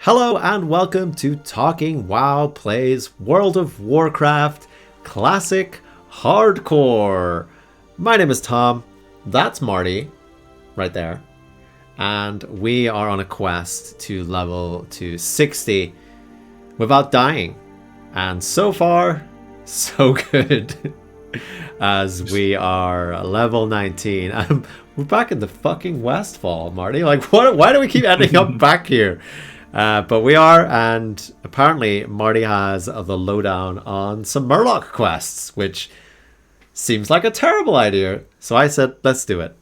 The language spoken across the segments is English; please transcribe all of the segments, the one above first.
Hello and welcome to Talking WoW Plays World of Warcraft Classic Hardcore. My name is Tom, that's Marty, right there, and we are on a quest to level to 60 without dying. And so far, so good, as we are level 19. We're back in the fucking Westfall, Marty. Like, why do we keep ending up back here? But we are, and apparently Marty has the lowdown on some Murloc quests, which seems like a terrible idea. So I said, let's do it.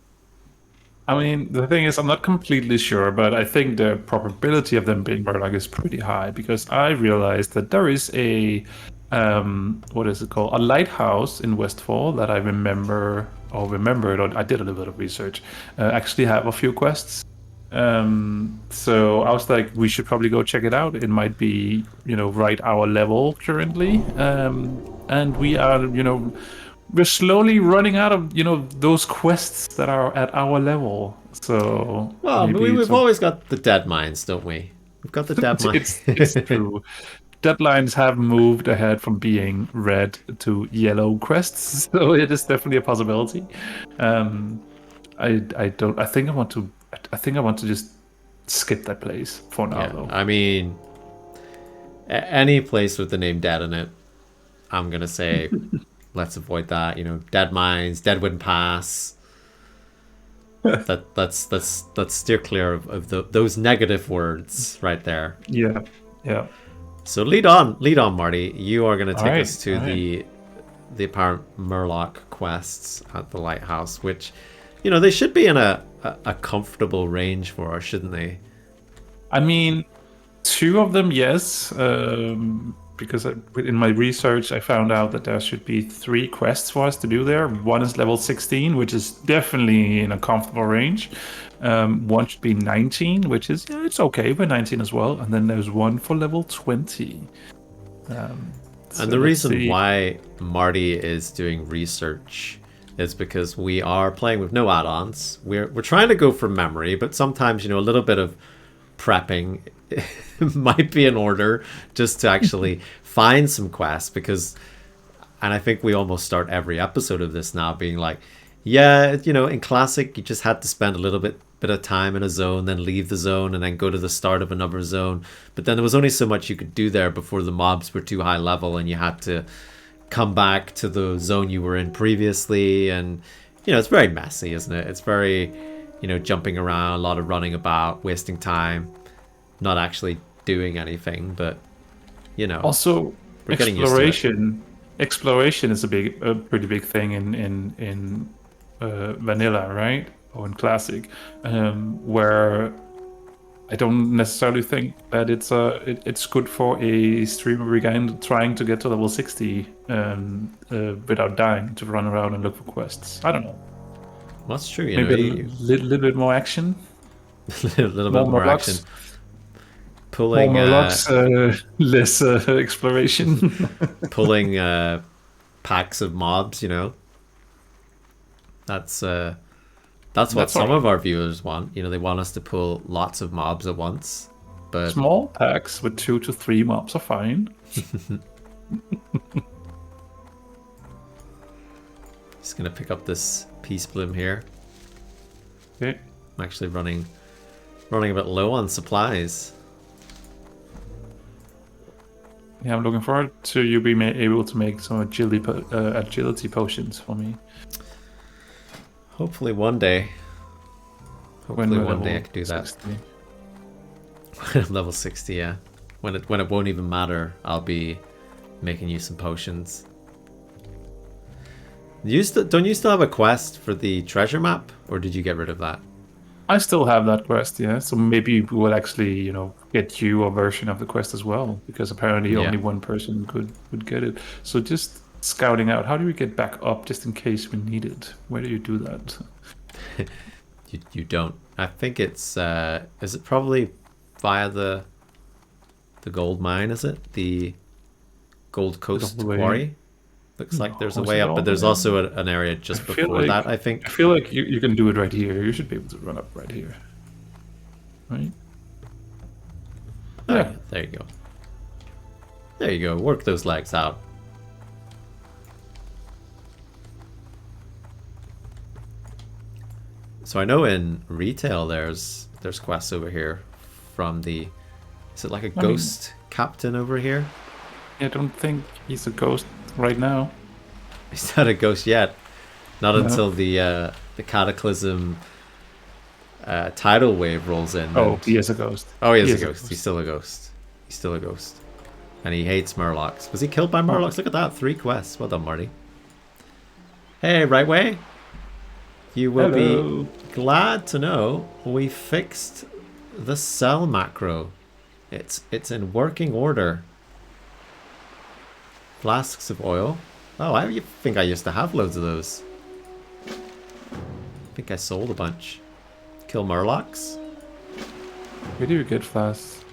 I mean, the thing is, I'm not completely sure, but I think the probability of them being Murloc is pretty high because I realized that there is a, what is it called? A lighthouse in Westfall that I remembered, or I did a little bit of research, actually have a few quests. So I was like, we should probably go check it out. It might be, right our level currently. And we are, we're slowly running out of, those quests that are at our level. So well, we've always got the dead mines, don't we? We've got the dead mines. It's true. Deadlines have moved ahead from being red to yellow quests, so it is definitely a possibility. I think I want to just skip that place for now, though. I mean, any place with the name dead in it, I'm gonna say, let's avoid that. Dead mines, Deadwind Pass. Let's steer clear of those negative words right there. Yeah. So lead on, Marty. You are gonna take us to the apparent Murloc quests at the lighthouse, which, they should be in a comfortable range for us, shouldn't they? I mean, two of them, yes. Because in my research, I found out that there should be 3 quests for us to do there. One is level 16, which is definitely in a comfortable range. One should be 19, which is, it's okay for 19 as well. And then there's one for level 20. And the reason why Marty is doing research is because we are playing with no add-ons. We're trying to go for memory, but sometimes, a little bit of prepping might be in order just to actually find some quests, because, and I think we almost start every episode of this now being like, in Classic, you just had to spend a little bit of time in a zone, then leave the zone, and then go to the start of another zone. But then there was only so much you could do there before the mobs were too high level, and you had to come back to the zone you were in previously. And it's very messy, isn't it? It's very, jumping around, a lot of running about, wasting time, not actually doing anything. But also exploration is a pretty big thing in vanilla, right? Or in Classic, where I don't necessarily think that it's good for a streamer again trying to get to level 60 without dying, to run around and look for quests. I don't know. That's true. Maybe a little bit more action. A little bit more action. Pulling more Murlocs, less exploration. Pulling packs of mobs. That's what some of our viewers want. They want us to pull lots of mobs at once. But small packs with 2 to 3 mobs are fine. Just gonna pick up this peace bloom here. Okay. I'm actually running a bit low on supplies. Yeah, I'm looking forward to you being able to make some agility potions for me. Hopefully one day. Hopefully one day I can do 60. That. Level 60, yeah. When it won't even matter, I'll be making you some potions. Don't you still have a quest for the treasure map, or did you get rid of that? I still have that quest, yeah. So maybe we will actually, get you a version of the quest as well, because apparently only one person would get it. So just scouting out, how do we get back up just in case we need it? Where do you do that? you don't. I think it's is it probably via the gold mine? Is it the Gold Coast quarry? Looks like there's a way up, but there's also an area just before that, I think. I feel like you can do it right here. You should be able to run up right here, right? Oh, Yeah. yeah, there you go. There you go. Work those legs out. So I know in retail there's quests over here from the... Is it like a ghost captain over here? I don't think he's a ghost right now. He's not a ghost yet. Not No. until the Cataclysm tidal wave rolls in. Oh, and... he is a ghost. Oh, he is a ghost. He's still a ghost. He's still a ghost. And he hates Murlocs. Was he killed by Murlocs? Look at that. 3 quests. Well done, Marty. Hey, right way. You will be glad to know we fixed the sell macro. It's in working order. Flasks of oil. Oh, I think I used to have loads of those. I think I sold a bunch. Kill Murlocs. Where do you get flasks?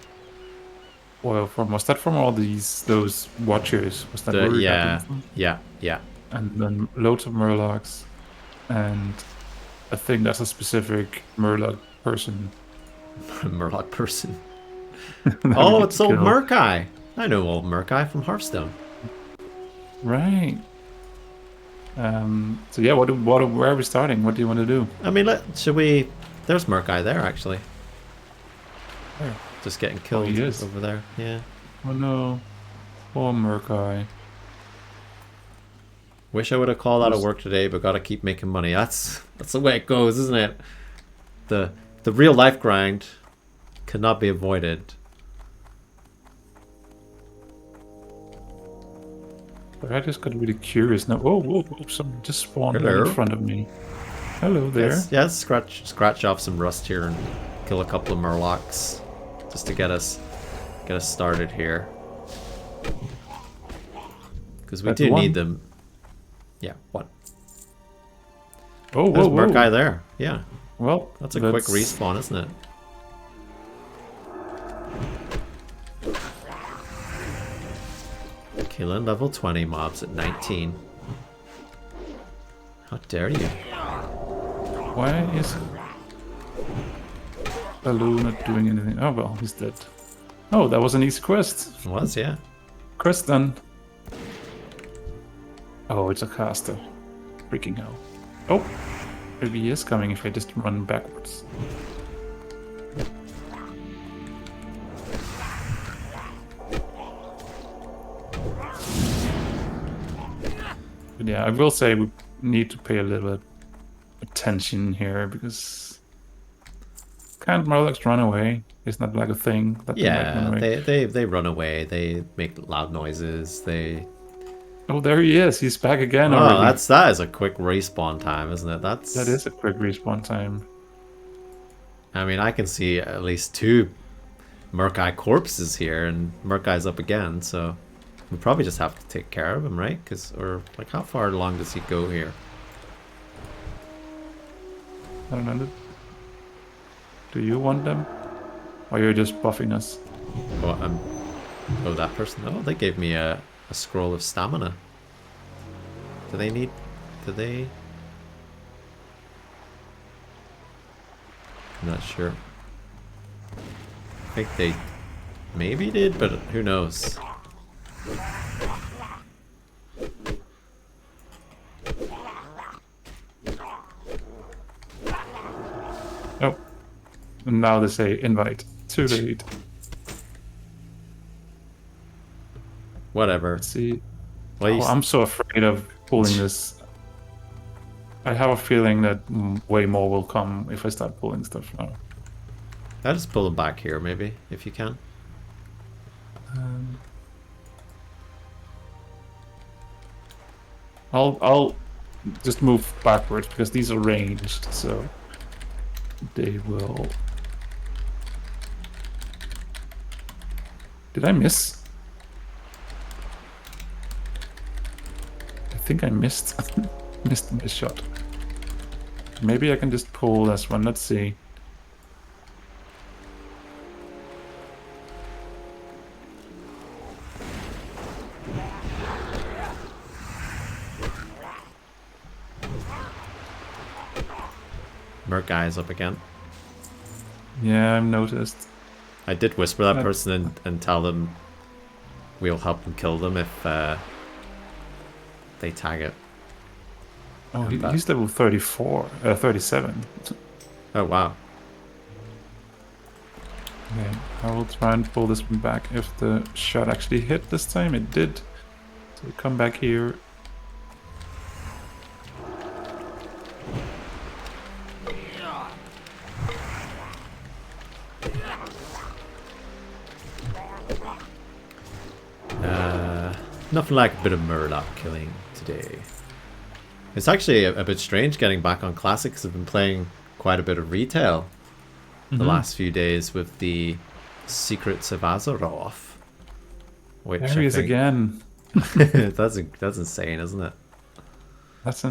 Oil from? Was that from all those watchers? Was that where we got them from? Yeah. And then loads of Murlocs, and I think that's a specific Murloc person. Murloc person. Oh, it's old Murkeye. I know old Murkeye from Hearthstone. Right. So yeah, where are we starting? What do you want to do? I mean, should we... There's Murkeye there, actually. Where? Just getting killed he is. over there. Yeah. Oh no. Poor Murkeye. Wish I would have called out of work today, but gotta keep making money. That's the way it goes, isn't it? The real life grind cannot be avoided. But I just got really curious now. Whoa, someone just spawned Hello. right in front of me. Hello there. Yes, scratch off some rust here and kill a couple of Murlocs. Just to get us started here. Because we do need them. Yeah, what? Oh, There's whoa. Murkeye there. Yeah. Well, That's a quick respawn, isn't it? Killing level 20 mobs at 19. How dare you? Why is Baloo not doing anything? Oh well, he's dead. Oh, that was an easy quest. It was, yeah. Quest done. Oh, it's a caster. Freaking hell. Oh, maybe he is coming if I just run backwards. But yeah, I will say we need to pay a little bit attention here because can't Murlocs run away? It's not like a thing that they might run away. they run away. They make loud noises. Oh, there he is. He's back again Oh, already. that is a quick respawn time, isn't it? That is a quick respawn time. I mean, I can see at least 2 Murkeye corpses here, and Murkeye's up again, so we probably just have to take care of him, right? Or like, how far along does he go here? I don't know. Do you want them? Or you're just buffing us? Oh, that person. Oh, they gave me a scroll of stamina. Do they? I'm not sure. I think they maybe did, but who knows? Oh. And now they say invite. Too late. Whatever. Let's see. Well, I'm so afraid of pulling this. I have a feeling that way more will come if I start pulling stuff now. I'll just pull them back here, maybe, if you can. I'll just move backwards because these are ranged, so they will. Did I miss? I think I missed missed my shot. Maybe I can just pull this one. Let's see. Murkeye's up again. Yeah, I've noticed. I did whisper that person and tell them we'll help them kill them if they tag it. Oh, he's level 37. Oh, wow. Okay, I will try and pull this one back if the shot actually hit this time. It did. So come back here. Nothing like a bit of Murloc killing today. It's actually a bit strange getting back on Classic because I've been playing quite a bit of retail the last few days with the Secrets of Azeroth. Which there he is again. that's insane, isn't it? That's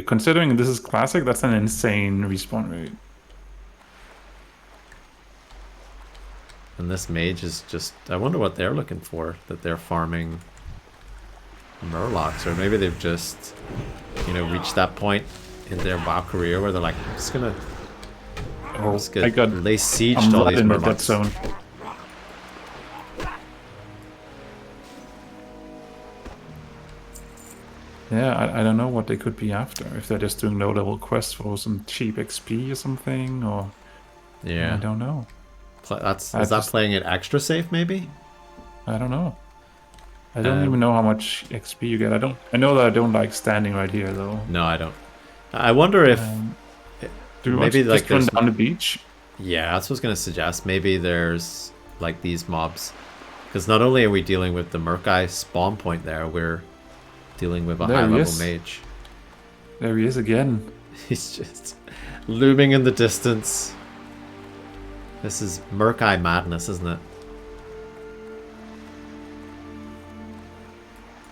considering this is Classic, that's an insane respawn rate. And this mage is just... I wonder what they're looking for, that they're farming Murlocs, or maybe they've just, you know, reached that point in their WoW career where they're like, I'm just gonna lay siege to all these Murlocs. Zone. Yeah, I don't know what they could be after. If they're just doing low-level quests for some cheap XP or something, or... Yeah. I don't know. Is that playing it extra safe, maybe? I don't know. I don't even know how much XP you get. I know that I don't like standing right here, though. No, I don't. I wonder if... do we maybe like just run down the beach? Yeah, that's what I was going to suggest. Maybe there's like these mobs. Because not only are we dealing with the Murkeye spawn point there, we're dealing with a high-level mage. There he is again. He's just looming in the distance. This is Murkeye madness, isn't it?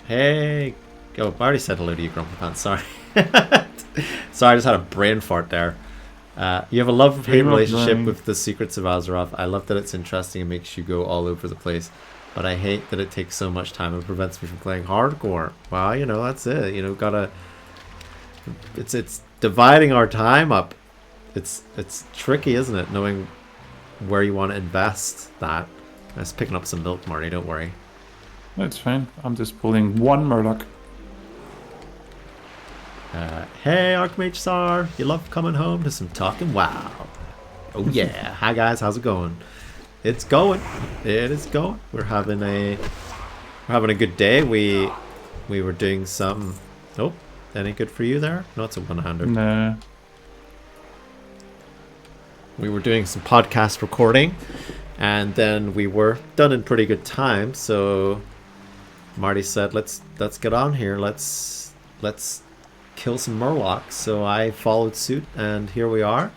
Hey! Oh, I already said hello to you, Grumpy Pants. Sorry. Sorry, I just had a brain fart there. You have a love-hate relationship with the Secrets of Azeroth. I love that it's interesting and makes you go all over the place. But I hate that it takes so much time and prevents me from playing hardcore. Well, you know, that's it. You know, gotta... It's dividing our time up. It's tricky, isn't it? Knowing where you want to invest that. I was picking up some milk, Marty, don't worry. That's fine. I'm just pulling one Murloc. Hey, Archmage Sar, you love coming home to some talking WoW. Oh yeah. Hi guys, how's it going? It's going. It is going. We're having a good day. We were doing some... Oh, any good for you there? No, it's a one-hander. Nah. We were doing some podcast recording, and then we were done in pretty good time. So Marty said, "Let's get on here. Let's kill some Murlocs." So I followed suit, and here we are.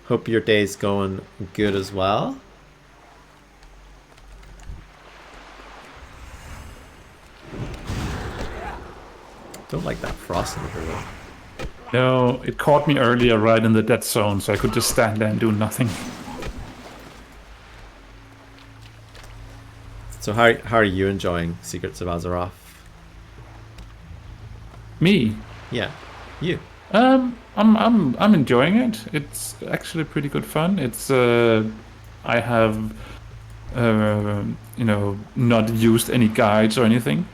Hope your day's going good as well. Don't like that frost in the river. No, it caught me earlier right in the dead zone, so I could just stand there and do nothing. So how are you enjoying Secrets of Azeroth? Me? Yeah, you. I'm enjoying it. It's actually pretty good fun. It's I have you know, not used any guides or anything.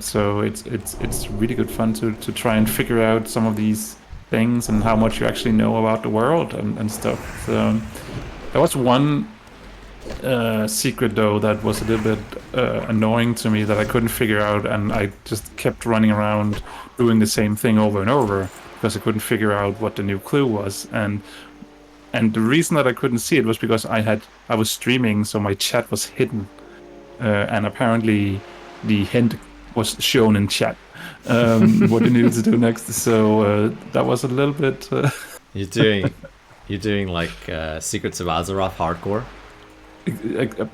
So it's really good fun to try and figure out some of these things and how much you actually know about the world and stuff. So there was one secret though that was a little bit annoying to me that I couldn't figure out, and I just kept running around doing the same thing over and over because I couldn't figure out what the new clue was. And the reason that I couldn't see it was because I was streaming, so my chat was hidden, and apparently the hint was shown in chat what you needed to do next. So that was a little bit. You're doing like Secrets of Azeroth hardcore.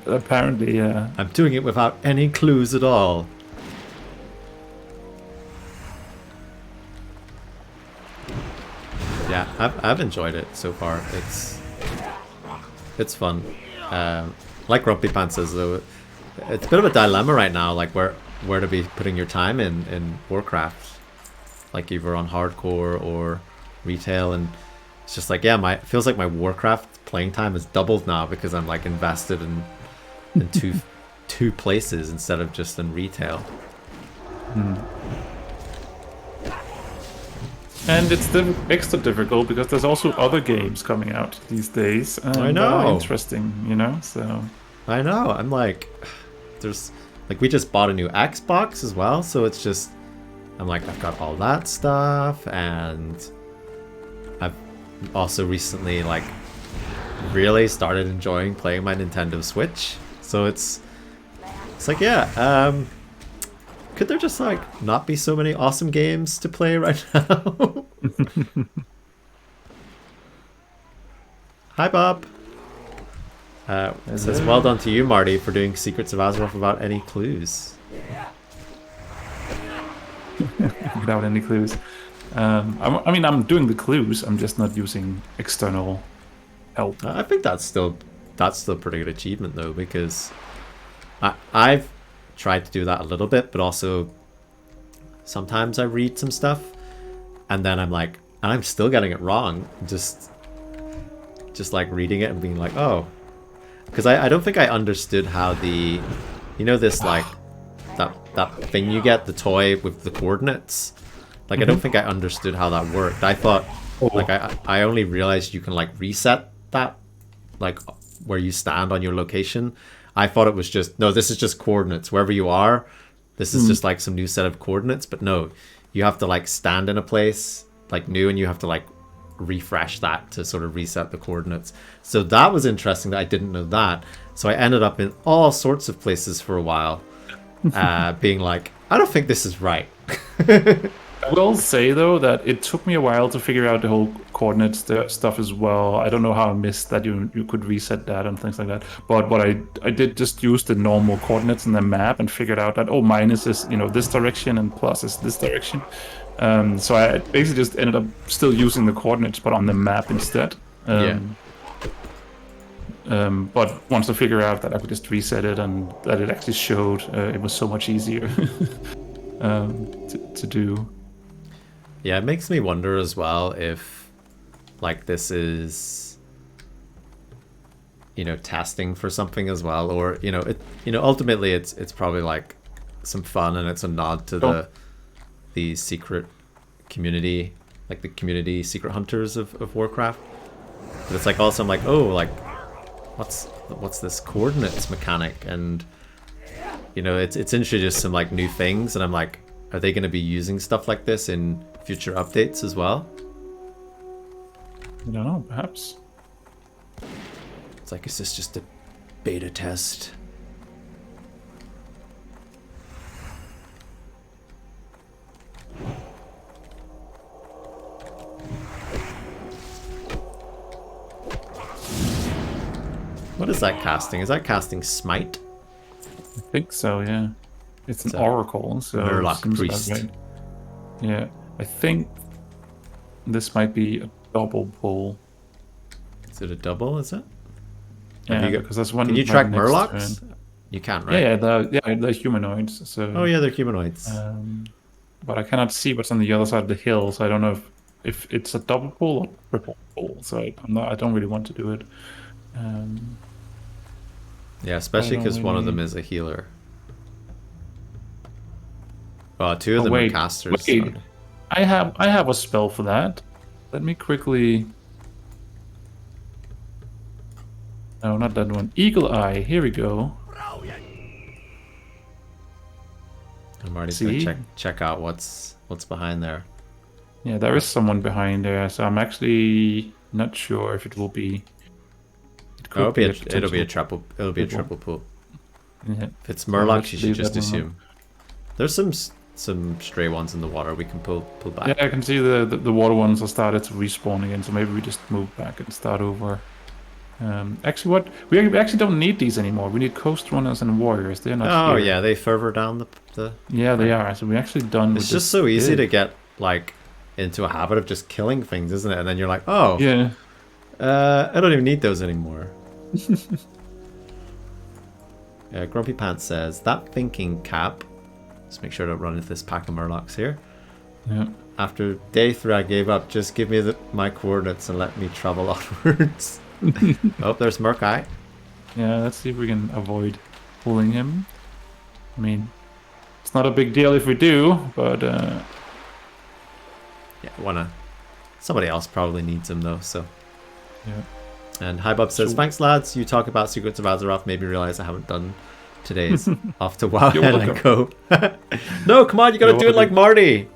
Apparently, yeah. I'm doing it without any clues at all. Yeah, I've enjoyed it so far. It's fun. Like Grumpy Pants says though, it's a bit of a dilemma right now, like where to be putting your time in Warcraft, like either on hardcore or retail, and it's just like, yeah, it feels like my Warcraft playing time has doubled now because I'm like invested in two places instead of just in retail. And it's extra difficult because there's also other games coming out these days. I know. Interesting, you know. So I know. I'm like, there's like we just bought a new Xbox as well, so it's just I'm like I've got all that stuff, and I've also recently like really started enjoying playing my Nintendo Switch. So it's like could there just like not be so many awesome games to play right now? Hi, Bob. It says, well done to you, Marty, for doing Secrets of Azeroth without any clues. Without any clues. I mean, I'm doing the clues. I'm just not using external help. I think that's still a pretty good achievement, though, because I've tried to do that a little bit, but also sometimes I read some stuff and then I'm like, and I'm still getting it wrong. Just like reading it and being like, oh, because I don't think I understood how the, you know, this like that thing you get, the toy with the coordinates. Like, I don't think I understood how that worked. I thought, like, I only realized you can like reset that, like where you stand on your location. I thought it was just, no, this is just coordinates. Wherever you are, this is just like some new set of coordinates. But no, you have to like stand in a place like new and you have to like refresh that to sort of reset the coordinates. So that was interesting that I didn't know that. So I ended up in all sorts of places for a while, being like, I don't think this is right. I will say, though, that it took me a while to figure out the whole coordinates stuff as well. I don't know how I missed that you could reset that and things like that. But what I did just use the normal coordinates in the map and figured out that, oh, minus is, you know, this direction and plus is this direction. So I basically just ended up still using the coordinates, but on the map instead. But once I figured out that I could just reset it and that it actually showed, it was so much easier to do. Yeah, it makes me wonder as well if, like, this is, you know, testing for something as well, or ultimately it's probably like some fun and it's a nod to the secret community, like the community secret hunters of Warcraft. But it's like also I'm like, oh, like what's this coordinates mechanic, and you know it's introduced some like new things, and I'm like, are they going to be using stuff like this in future updates as well? I don't know, perhaps. It's like, is this just a beta test? What is that casting? Is that casting Smite? I think so, yeah. It's an oracle, so Murloc priest. Right. Yeah, I think this might be a double pull. Is it a double? Is it? Yeah, because there's one. Can you track Murlocs? You can, right? Yeah, they're humanoids. So. Oh yeah, they're humanoids. But I cannot see what's on the other side of the hill, so I don't know if it's a double pull or triple pull. So I don't really want to do it. Yeah, especially because one of them is a healer. Oh, two of them are casters. Wait. I have a spell for that. Let me quickly. No, not that one. Eagle Eye. Here we go. I'm already gonna check out what's behind there. Yeah, there is someone behind there, so I'm actually not sure if it will be. It'll be a triple pull. Yeah. If it's Murlocs, you should just assume. There's some stray ones in the water we can pull back. Yeah, I can see the water ones are started to respawn again, so maybe we just move back and start over. Actually, we actually don't need these anymore. We need coast runners and warriors. They're not. Oh here. yeah, they further down the. Yeah, they are. So we're actually done. It's just so easy to get like into a habit of just killing things, isn't it? And then you're like, oh yeah, I don't even need those anymore. Grumpy Pants says that thinking cap. Let's make sure I don't run into this pack of Murlocs here. Yeah. After day 3, I gave up. Just give me my coordinates and let me travel onwards. Oh, there's Murkeye. Yeah, let's see if we can avoid pulling him. I mean, it's not a big deal if we do, but Yeah, somebody else probably needs him though, so. yeah. And Hybub says, thanks lads, you talk about Secrets of Azeroth made me realize I haven't done today's off to Wowhead and go. No, come on, you gotta do it like Marty.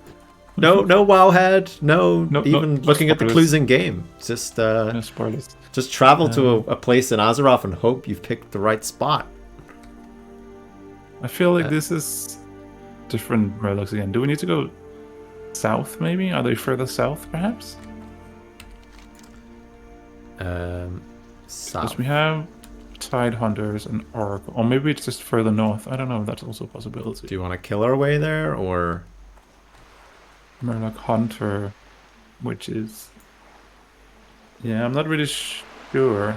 No Wowhead, no even looking at the clues in game. Just No spoilers. just travel to a place in Azeroth and hope you've picked the right spot. I feel like this is different Murlocs again. Do we need to go south maybe? Are they further south perhaps? South. Because we have Tide Hunters and Oracle. Or maybe it's just further north. I don't know. That's also a possibility. Do you want to kill our way there, or Murloc Hunter, which is... Yeah, I'm not really sure.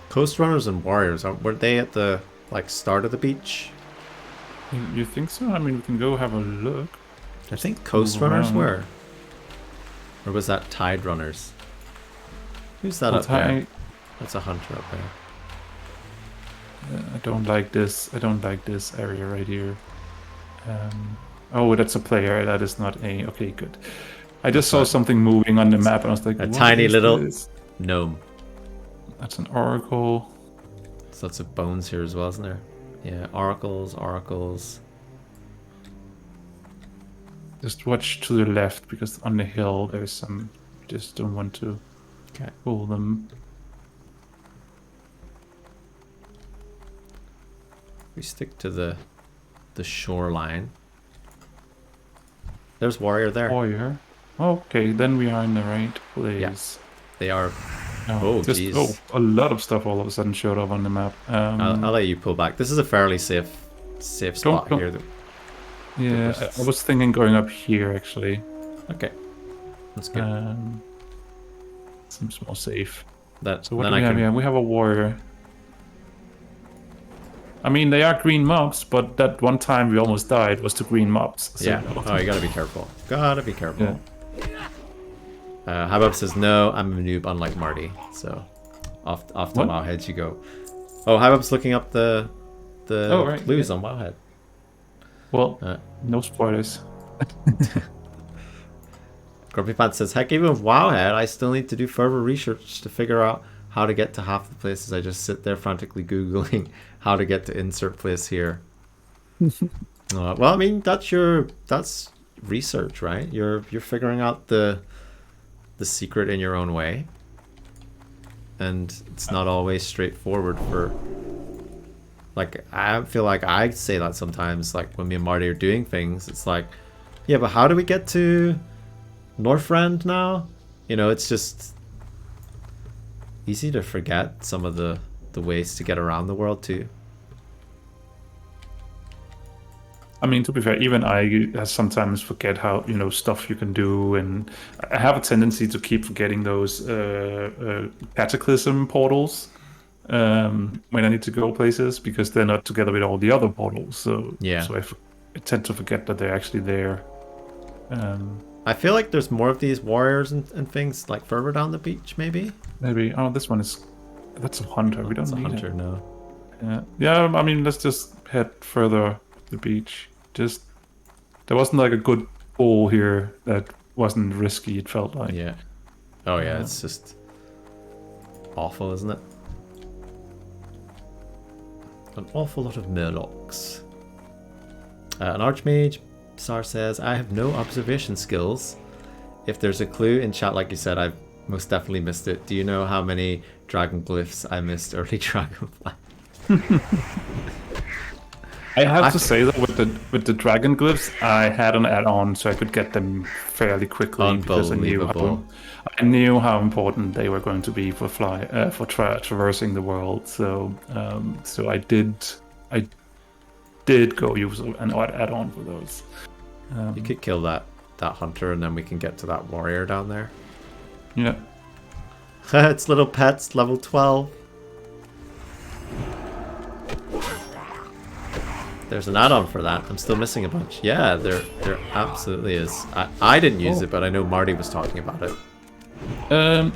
Coast Runners and Warriors? Were they at the start of the beach? You think so? I mean, we can go have a look. I think Coast Runners were. Or was that Tide Runners? Who's that up there? That's a hunter up there. I don't like this. I don't like this area right here. Oh, that's a player. That is not a... Okay, good. I just saw something moving on the map and I was like, a tiny little this? gnome. That's an oracle. There's lots of bones here as well, isn't there? Yeah, oracles. Just watch to the left because on the hill there's some... Just don't want to pull them. We stick to the shoreline. There's warrior there. Warrior. Okay, then we are in the right place. Yes, they are. Oh, jeez. A lot of stuff all of a sudden showed up on the map. I'll let you pull back. This is a fairly safe spot here. Yeah, I was thinking going up here actually. Okay, that's good. Seems more safe. So what do we have here? We have a warrior. I mean, they are green mobs, but that one time we almost died was to green mobs. So yeah. Oh, you gotta be careful. Gotta be careful. Yeah. Habab says, no, I'm a noob, unlike Marty. So, off to Wowhead you go. Oh, Habab's looking up the clues on Wowhead. Well, no spoilers. Grumpy Pants says, heck, even with Wowhead, I still need to do further research to figure out how to get to half the places. I just sit there frantically Googling how to get to insert place here. Well, I mean, that's research, right? You're figuring out the secret in your own way. And it's not always straightforward for... Like, I feel like I say that sometimes, like, when me and Marty are doing things, it's like, yeah, but how do we get to Northrend now? You know, it's just easy to forget some of the ways to get around the world, too. I mean, to be fair, even I sometimes forget how, stuff you can do, and I have a tendency to keep forgetting those cataclysm portals when I need to go places, because they're not together with all the other portals. So yeah, so I tend to forget that they're actually there. I feel like there's more of these warriors and things like further down the beach, maybe. Maybe. Oh, this one is... That's a hunter. We don't need a hunter. No. Yeah. I mean, let's just head further up the beach. Just there wasn't like a good pool here that wasn't risky. It felt like. Yeah. Oh yeah, it's just awful, isn't it? An awful lot of Murlocs. An Archmage, Sar says, I have no observation skills. If there's a clue in chat, like you said, I've most definitely missed it. Do you know how many dragon glyphs I missed early Dragonfly? I have to say that with the dragon glyphs, I had an add-on so I could get them fairly quickly because I knew how important they were going to be for traversing the world. So so I did go use an add-on for those. You could kill that hunter and then we can get to that warrior down there. Yeah. It's little pets, level 12. There's an add-on for that. I'm still missing a bunch. Yeah, there absolutely is. I didn't use it, but I know Marty was talking about it.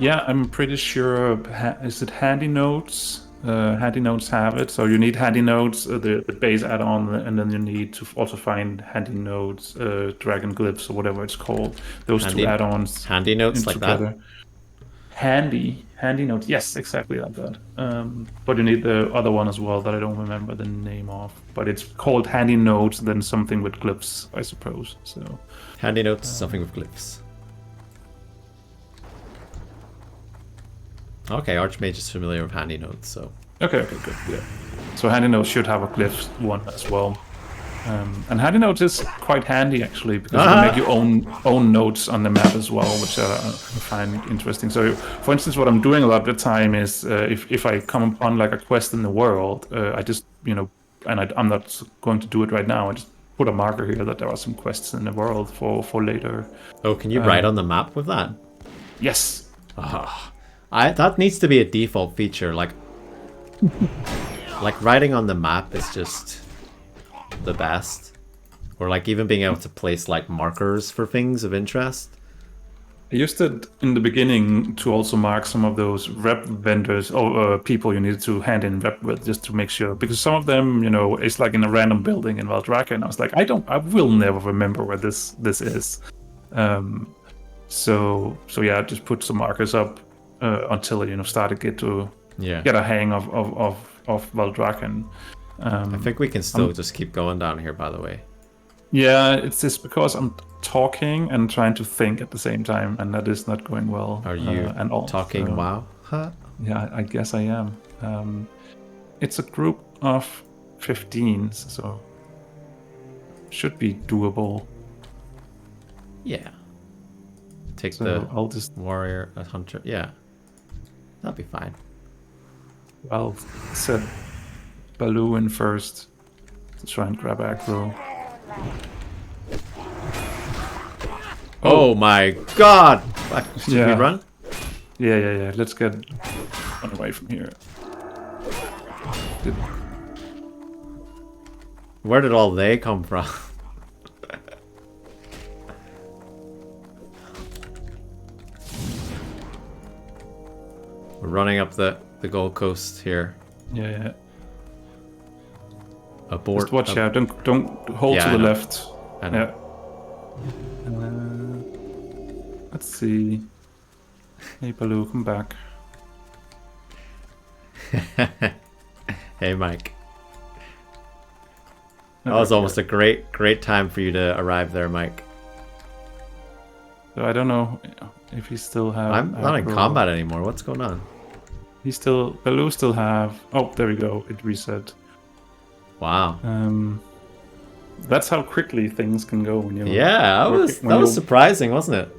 Yeah, I'm pretty sure. Is it Handy Notes? Handy Notes have it. So you need Handy Notes, the base add-on, and then you need to also find Handy Notes, Dragon Glyphs, or whatever it's called. Those two add-ons. Handy Notes like together. Handy Notes. Yes, exactly like that. But you need the other one as well that I don't remember the name of. But it's called Handy Notes, then something with glyphs, I suppose. So Handy Notes, something with glyphs. Okay, Archmage is familiar with Handy Notes, so... Okay, good, yeah. So Handy Notes should have a glyphs one as well. And Handy Notes is quite handy, actually, because you can make your own notes on the map as well, which I find interesting. So, for instance, what I'm doing a lot of the time is, if I come upon, like, a quest in the world, I just, and I'm not going to do it right now, I just put a marker here that there are some quests in the world for later. Oh, can you write on the map with that? Yes. That needs to be a default feature. Like writing on the map is just the best. Or like even being able to place like markers for things of interest. I used it in the beginning to also mark some of those rep vendors or people you needed to hand in rep with, just to make sure, because some of them, it's like in a random building in Valdraka, and I was like, I will never remember where this is. So yeah, I just put some markers up until start to get a hang of Valdraken. I think we can still just keep going down here, by the way. Yeah, it's just because I'm talking and trying to think at the same time, and that is not going well. Are you talking WoW? Huh? Yeah, I guess I am. It's a group of 15, so should be doable. Yeah. Take I'll just warrior, a hunter. Yeah, that'll be fine. I'll set Baloo in first to try and grab aggro. Oh my god! Should we run? Yeah. Let's get one away from here. Where did all they come from? We're running up the Gold Coast here. Yeah. Abort. Just watch out! Don't hold to the left. I know. Yeah. Let's see. Hey Baloo, come back. Hey Mike. That was almost a great time for you to arrive there, Mike. So I don't know if he still have. I'm not in combat anymore. What's going on? Baloo still have. Oh, there we go. It reset. Wow. That's how quickly things can go when you. Yeah, that was surprising, wasn't it?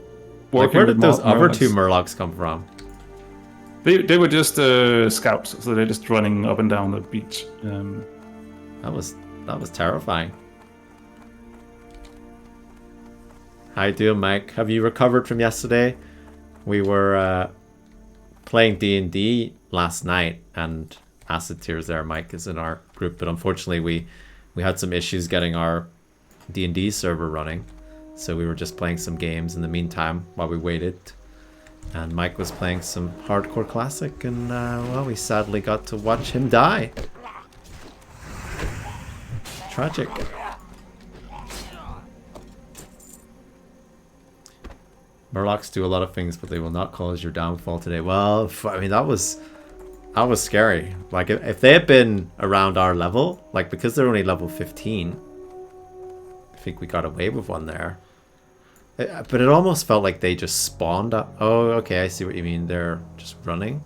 Like, where did those other two Murlocs come from? They were just scouts, so they're just running up and down the beach. That was terrifying. How you doing, Mike? Have you recovered from yesterday? We were playing D&D last night, and Acid Tears there, Mike, is in our group, but unfortunately we had some issues getting our D&D server running, so we were just playing some games in the meantime while we waited, and Mike was playing some Hardcore Classic, and well, we sadly got to watch him die. Tragic. Murlocs do a lot of things, but they will not cause your downfall today. Well, I mean, that was scary. Like, if they had been around our level, like, because they're only level 15, I think we got away with one there. But it almost felt like they just spawned up. Oh, okay, I see what you mean. They're just running.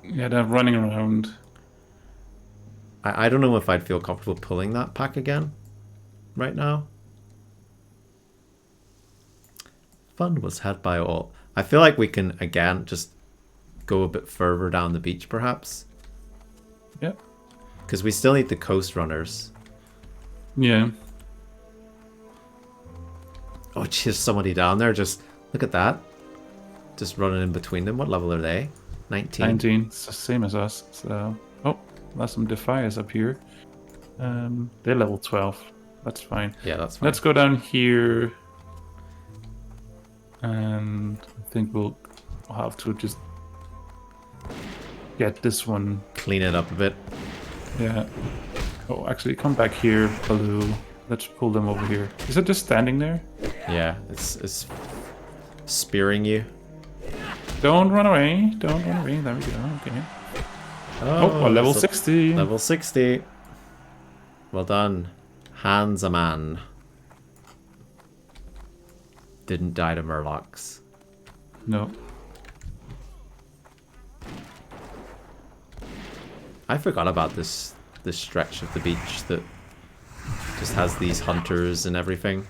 Yeah, they're running around. I don't know if I'd feel comfortable pulling that pack again right now. Fun was had by all. I feel like we can, again, just go a bit further down the beach, perhaps. Yeah. Because we still need the coast runners. Yeah. Oh, just somebody down there. Just look at that. Just running in between them. What level are they? 19. 19. It's the same as us. So, oh, there's some Defiers up here. They're level 12. That's fine. Yeah, that's fine. Let's go down here. And I think we'll have to just get this one. Clean it up a bit. Yeah. Oh, actually, come back here, Baloo. Let's pull them over here. Is it just standing there? Yeah, it's spearing you. Don't run away. Don't run away. There we go. Okay. Oh, level 60. Level 60. Well done. Hans a man. Didn't die to Murlocs. No. I forgot about this stretch of the beach that just has these hunters and everything.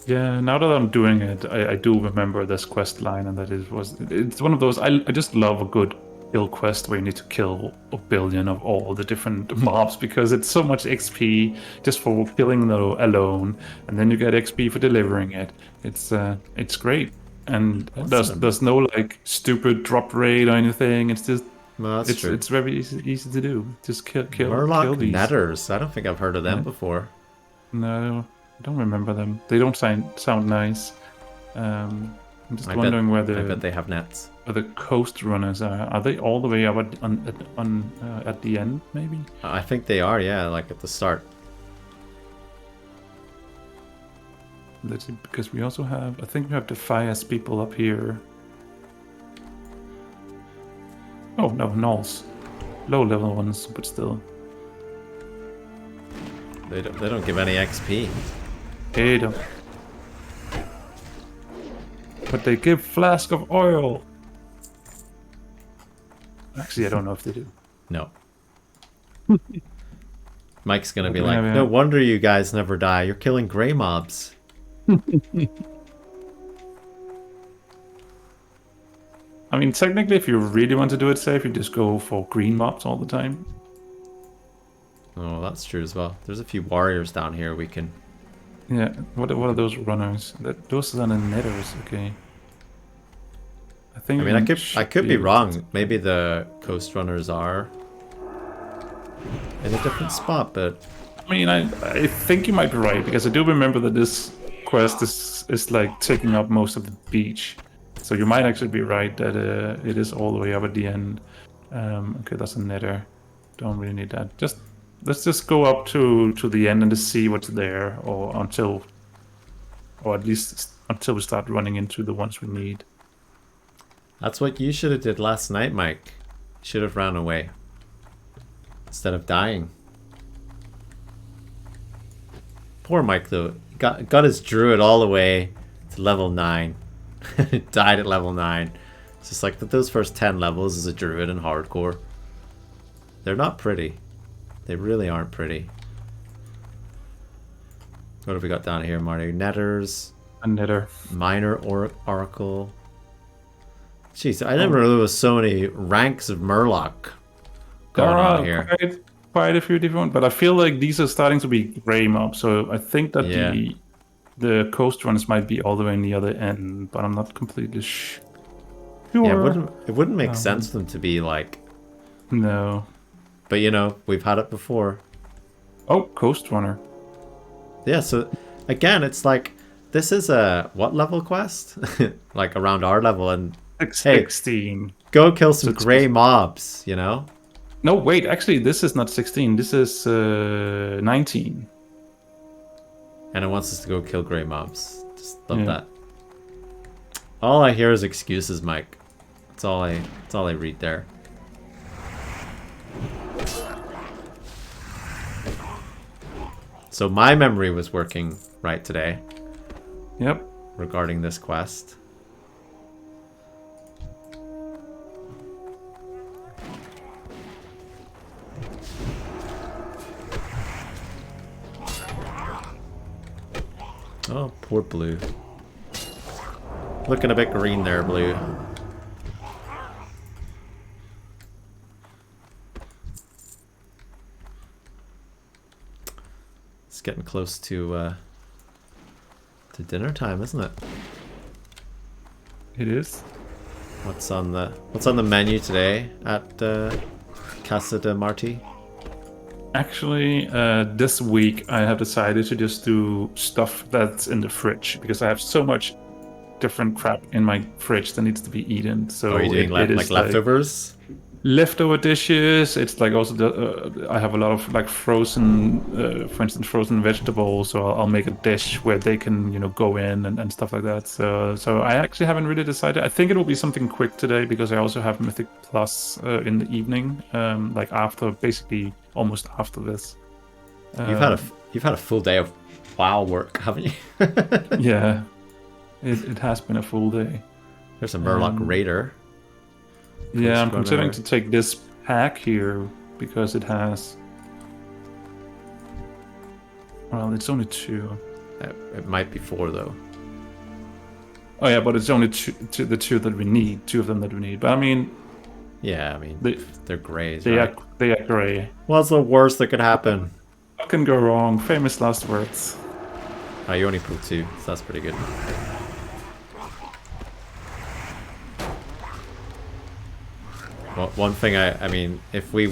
Yeah, now that I'm doing it, I do remember this quest line, and that it's one of those. I just love a good kill quest where you need to kill a billion of all the different mobs, because it's so much XP just for killing them alone, and then you get XP for delivering it. It's great, and Awesome. there's no like stupid drop rate or anything. It's just Well, that's true. it's very easy to do. Just kill Murloc these. netters. I don't think I've heard of them before. No, I don't remember them. They don't sound nice. I'm just wondering where I bet they have nets. where the coast runners are. Are they all the way up at the end, maybe? I think they are, yeah, like at the start. Let's see, because we also have, I think we have the Fias people up here. Oh, no, Gnolls. Low level ones, but still. They don't give any XP. They don't. But they give flask of oil. Actually, I don't know if they do. No. Mike's gonna be Okay, like, yeah. no wonder you guys never die. You're killing gray mobs. I mean, technically, if you really want to do it safe, you just go for green mobs all the time. Oh, that's true as well. There's a few warriors down here we can... Yeah, what are those runners? Those are the netters, okay. I mean, I could be wrong. Maybe the coast runners are in a different spot, but... I mean, I think you might be right, because I do remember that this quest is like taking up most of the beach. So you might actually be right that it is all the way up at the end. Okay, that's a netter. Don't really need that. Let's just go up to the end and just see what's there, or at least until we start running into the ones we need. That's what you should have did last night, Mike. Should have ran away instead of dying. Poor Mike, though. Got his druid all the way to level 9. Died at level 9. It's just like that. Those first 10 levels as a druid in hardcore, they're not pretty. They really aren't pretty. What have we got down here, Marty? Netters. A netter. Minor oracle. Jeez, I never knew there was so many ranks of Murloc going on here. Quite a few different, but I feel like these are starting to be gray mobs, so I think that the coast runners might be all the way in the other end, but I'm not completely sure. Yeah, it wouldn't make sense for them to be like... No. But you know, we've had it before. Oh, coast runner. Yeah, so again, it's like, this is a what level quest? Like around our level, and 16. Hey, go kill some gray mobs, you know? No, wait, actually, this is not 16. This is 19. And it wants us to go kill gray mobs. Just love that. All I hear is excuses, Mike. That's all I read there. So my memory was working right today. Yep. Regarding this quest. Oh, poor Blue. Looking a bit green there, Blue. It's getting close to dinner time, isn't it? It is. What's on the menu today at Casa de Marty? Actually, this week I have decided to just do stuff that's in the fridge because I have so much different crap in my fridge that needs to be eaten. So Are you doing like leftovers? Leftover dishes. It's like also I have a lot of like frozen, for instance, frozen vegetables. So I'll make a dish where they can, go in and stuff like that. So I actually haven't really decided. I think it will be something quick today because I also have Mythic Plus in the evening, like after basically almost after this. You've had a full day of WoW work, haven't you? Yeah, it has been a full day. There's a Murloc Raider. Yeah, I'm considering to take this pack here because it has. Well, it's only 2. It might be 4 though. Oh yeah, but it's only the 2 that we need. 2 of them that we need. But I mean. Yeah, I mean they're greys. They right? they are grey. What's the worst that could happen? What can go wrong? Famous last words. Oh, you only pulled 2, so that's pretty good. Well, one thing I mean, if we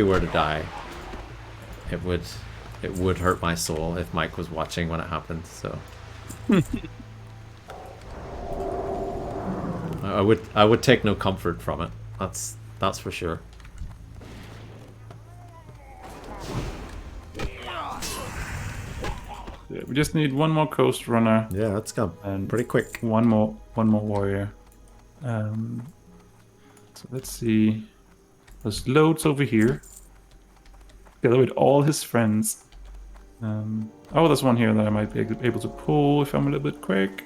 were to die, it would hurt my soul if Mike was watching when it happened. So I would take no comfort from it. That's for sure. Yeah, we just need one more coast runner. Yeah, that's gone pretty quick. One more warrior. So let's see. There's loads over here. Together with all his friends. Oh, there's one here that I might be able to pull if I'm a little bit quick.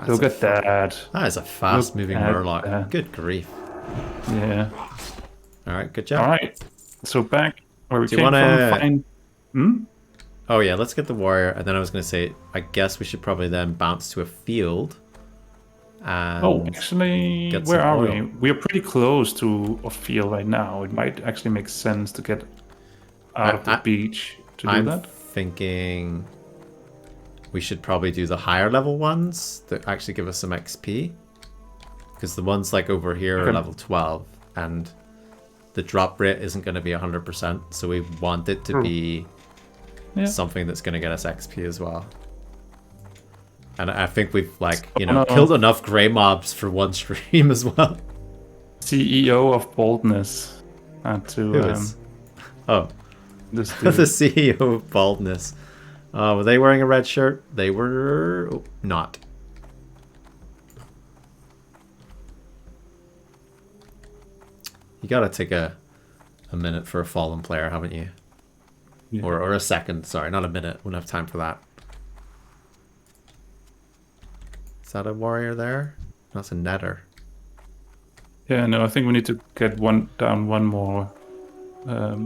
Look at that. That is a fast-moving Murloc. Good grief. Yeah. All right, good job. All right. So back where we came from. Oh yeah, let's get the warrior, and then I was going to say, I guess we should probably then bounce to a field. And actually, where are we? We are pretty close to a field right now. It might actually make sense to get out of the beach to do that. I'm thinking we should probably do the higher level ones that actually give us some XP. Because the ones like over here are level 12, and the drop rate isn't going to be 100%, so we want it to be something that's going to get us XP as well. And I think we've, like, killed enough grey mobs for one stream as well. CEO of Boldness had to... Who is? Oh. The CEO of Baldness. Were they wearing a red shirt? They were not. You gotta take a minute for a fallen player, haven't you? Yeah. Or a second, sorry, not a minute. Wouldn't have time for that. Is that a warrior there? That's a netter. Yeah, no, I think we need to get one more. I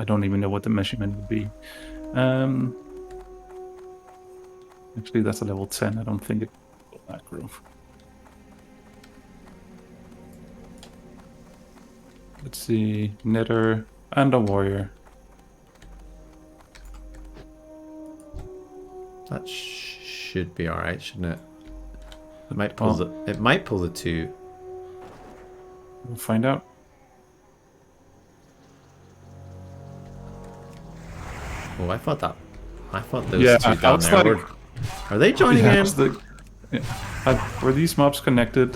don't even know what the measurement would be. Actually, that's a level 10. I don't think it will that grow. Let's see, netter and a warrior. That should be all right, shouldn't it? It might pull the 2. We'll find out. Oh, I thought those two down there were... Are they joining in? Were these mobs connected?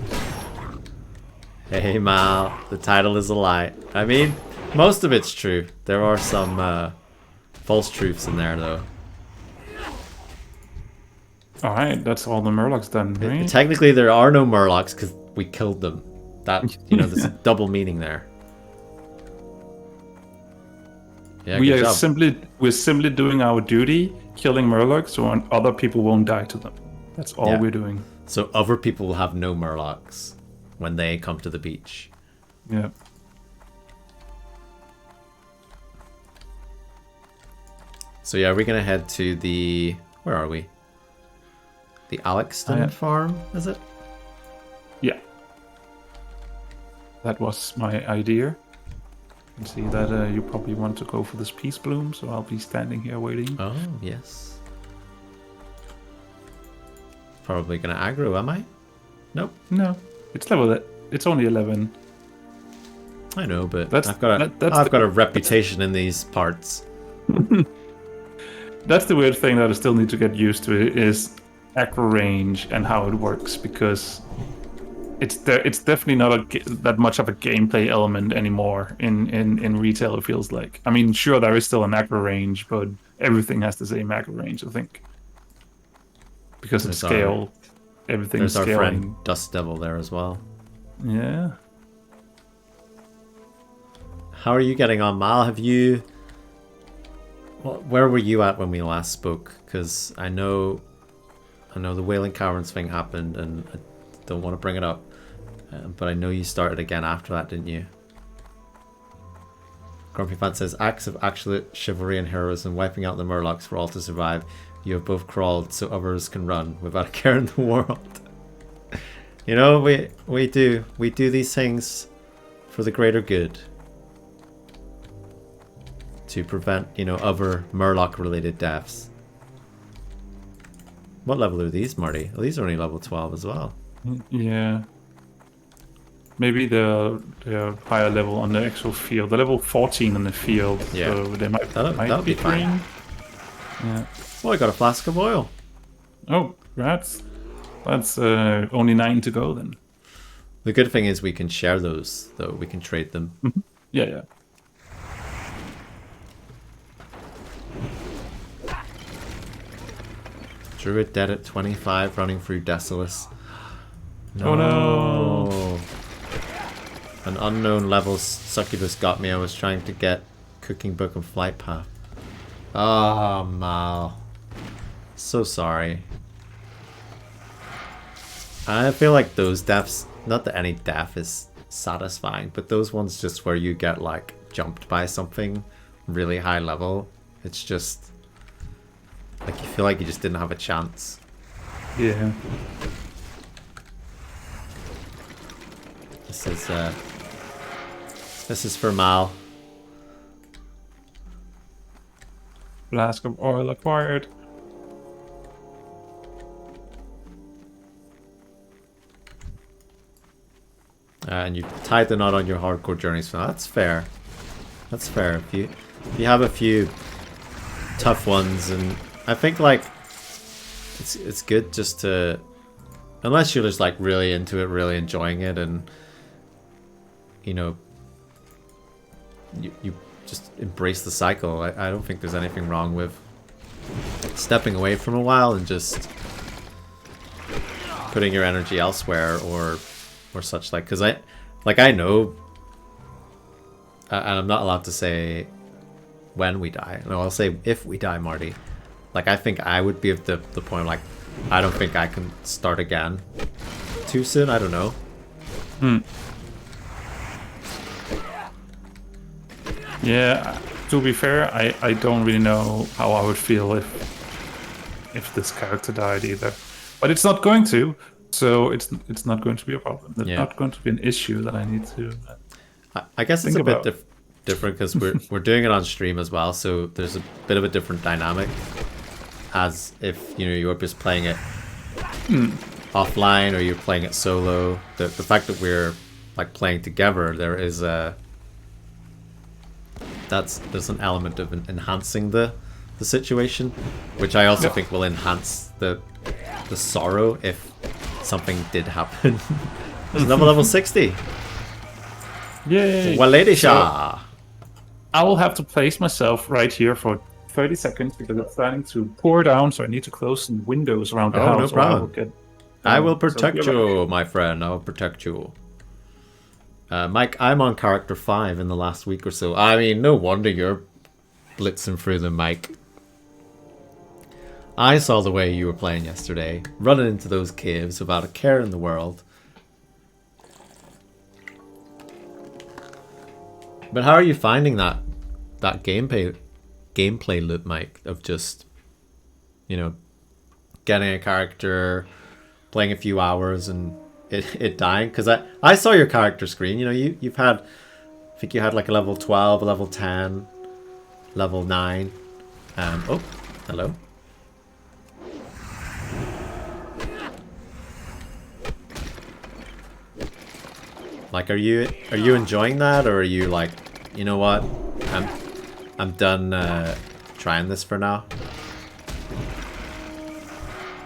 Hey Mal, the title is a lie. I mean, most of it's true. There are some false truths in there, though. Alright, that's all the Murlocs done, right? Technically, there are no Murlocs because we killed them. That, there's a double meaning there. Yeah, we're simply doing our duty, killing Murlocs, so other people won't die to them. That's all we're doing. So other people will have no Murlocs when they come to the beach. Yeah. So yeah, we're gonna head to the... Where are we? The Alexton farm, is it? Yeah. That was my idea. You can see that you probably want to go for this peace bloom, so I'll be standing here waiting. Oh, yes. probably gonna aggro, am I? Nope. No, it's it's only 11. I know, but That's- I've got a reputation in these parts. That's the weird thing that I still need to get used to is aggro range and how it works, because it's definitely not that much of a gameplay element anymore in retail, it feels like. I mean, sure, there is still an aggro range, but everything has the same aggro range, I think. Because of scale, everything's scaling. There's our friend Dust Devil there as well. Yeah. How are you getting on, Mal? Have you... Where were you at when we last spoke? Because I know the Wailing Caverns thing happened, and I don't want to bring it up. But I know you started again after that, didn't you? Grumpy Fan says, acts of actual chivalry and heroism, wiping out the Murlocs for all to survive. You have both crawled so others can run without a care in the world. You know, we do these things for the greater good. To prevent, you know, other Murloc-related deaths. What level are these, Marty? Oh, these are only level 12 as well. Yeah. Maybe the higher level on the actual field. The level 14 on the field. Yeah. So they might be fine. Yeah. Oh, I got a flask of oil. Oh, that's only 9 to go then. The good thing is we can share those, though. We can trade them. Yeah. Druid dead at 25, running through Desolus. No. Oh no! An unknown level succubus got me. I was trying to get Cooking Book and Flight Path. Oh, Mal. So sorry. I feel like those deaths, not that any death is satisfying, but those ones just where you get like jumped by something really high level, it's just like you feel like you just didn't have a chance. Yeah. This is for Mal. Flask of oil acquired. And you tied the knot on your hardcore journey, so that's fair. That's fair. If you have a few tough ones, and I think like it's good just to, unless you're just like really into it, really enjoying it, and you know you just embrace the cycle. I don't think there's anything wrong with stepping away from a while and just putting your energy elsewhere or such, like, because I know, and I'm not allowed to say when we die. No, I'll say if we die, Marty. Like, I think I would be at the point, like, I don't think I can start again too soon. I don't know. Yeah, to be fair, I don't really know how I would feel if this character died either. But it's not going to. So it's not going to be a problem. It's not going to be an issue that I need to. I guess it's a bit different because we're doing it on stream as well. So there's a bit of a different dynamic, as if you're just playing it offline or you're playing it solo. The fact that we're like playing together, there's an element of enhancing the situation, which I also think will enhance the sorrow if something did happen. There's another level 60. Yay! Waledisha! I will have to place myself right here for 30 seconds because it's starting to pour down, so I need to close some windows around the house. No problem. I will protect you, my friend. I will protect you. Mike, I'm on character 5 in the last week or so. I mean, no wonder you're blitzing through them, Mike. I saw the way you were playing yesterday, running into those caves without a care in the world. But how are you finding that gameplay loop, Mike, of just, getting a character, playing a few hours, and it dying? Because I saw your character screen. You've had, I think you had like a level 12, a level 10, level 9. Oh, hello. Like, are you enjoying that, or are you like, you know what, I'm done trying this for now?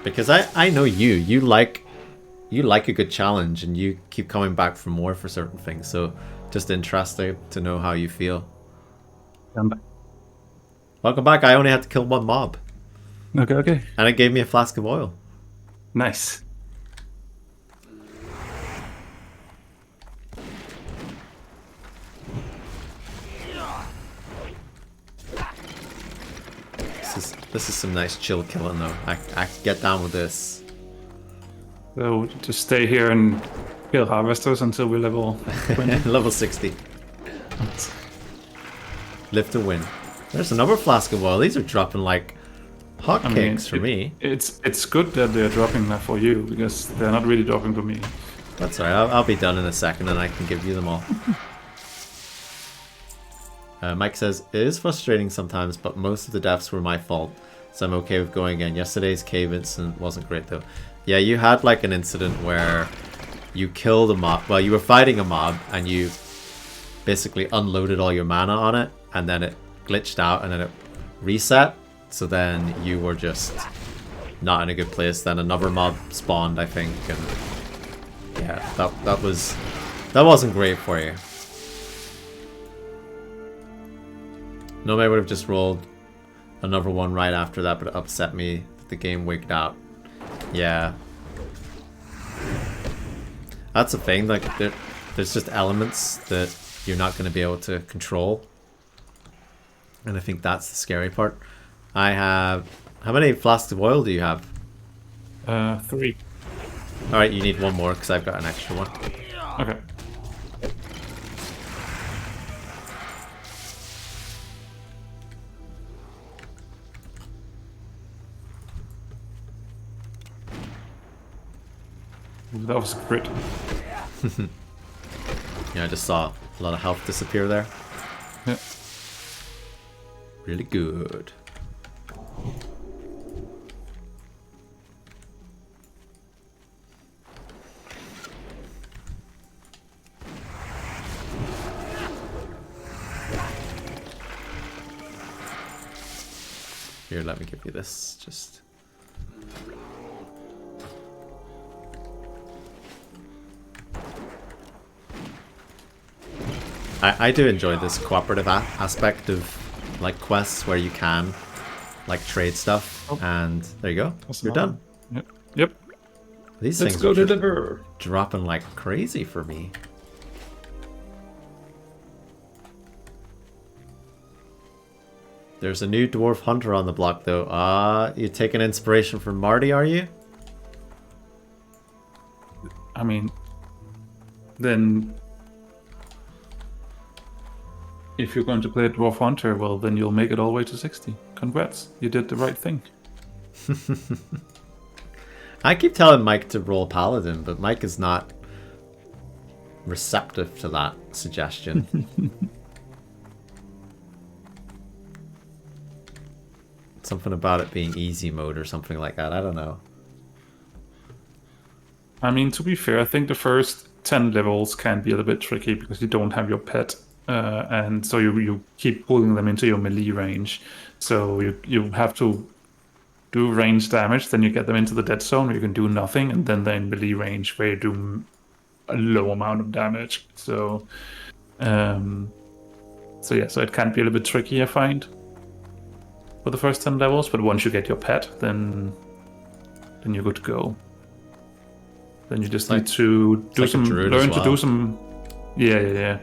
Because I know you like a good challenge, and you keep coming back for more for certain things. So just interested to know how you feel. Welcome back. I only had to kill one mob. Okay. And it gave me a flask of oil. Nice. This is some nice chill killing though. I can get down with this. So just stay here and kill harvesters until we level 20. Level 60. Live to win. There's another flask of oil. These are dropping like hotcakes for me. It's good that they're dropping that for you, because they're not really dropping for me. That's alright. I'll be done in a second and I can give you them all. Mike says, it is frustrating sometimes, but most of the deaths were my fault, so I'm okay with going again. Yesterday's cave incident wasn't great though. Yeah, you had like an incident where you killed a mob. Well, you were fighting a mob and you basically unloaded all your mana on it, and then it glitched out and then it reset. So then you were just not in a good place. Then another mob spawned, I think, and yeah, that wasn't great for you. No, I would have just rolled another one right after that, but it upset me that the game wigged out. Yeah. That's the thing, like, there's just elements that you're not going to be able to control. And I think that's the scary part. I have... How many flasks of oil do you have? 3. Alright, you need one more, because I've got an extra one. Okay. That was great. Yeah, I just saw a lot of health disappear there. Yeah. Really good. Here, let me give you this. Just... I do enjoy this cooperative aspect of like quests where you can like trade stuff, and there you go. You're done. Yep. These Let's things go are just deliver. dropping like crazy for me. There's a new dwarf hunter on the block though. You taking inspiration from Marty, are you? I mean, then if you're going to play a dwarf hunter, well, then you'll make it all the way to 60. Congrats, you did the right thing. I keep telling Mike to roll paladin, but Mike is not receptive to that suggestion. Something about it being easy mode or something like that. I don't know. I mean, to be fair, I think the first 10 levels can be a little bit tricky because you don't have your pet. And so you keep pulling them into your melee range. So you have to do range damage, then you get them into the dead zone where you can do nothing, and then they're in melee range where you do a low amount of damage. So yeah, so it can be a little bit tricky, I find, for the first 10 levels, but once you get your pet, then you're good to go. Then you just need to do some, learn to do some, yeah.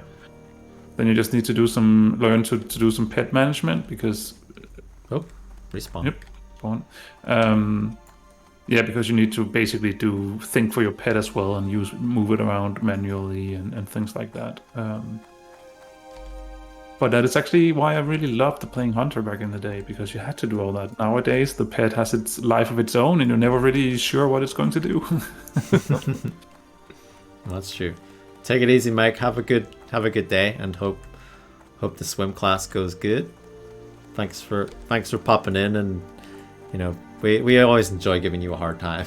Then you just need to do some, learn to do some pet management, because... Oh, respawn. Yep, spawn. Yeah, because you need to basically think for your pet as well and move it around manually and things like that. But that is actually why I really loved playing Hunter back in the day, because you had to do all that. Nowadays, the pet has its life of its own, and you're never really sure what it's going to do. That's true. Take it easy, Mike. Have a good day, and hope the swim class goes good. Thanks for popping in, and you know we always enjoy giving you a hard time.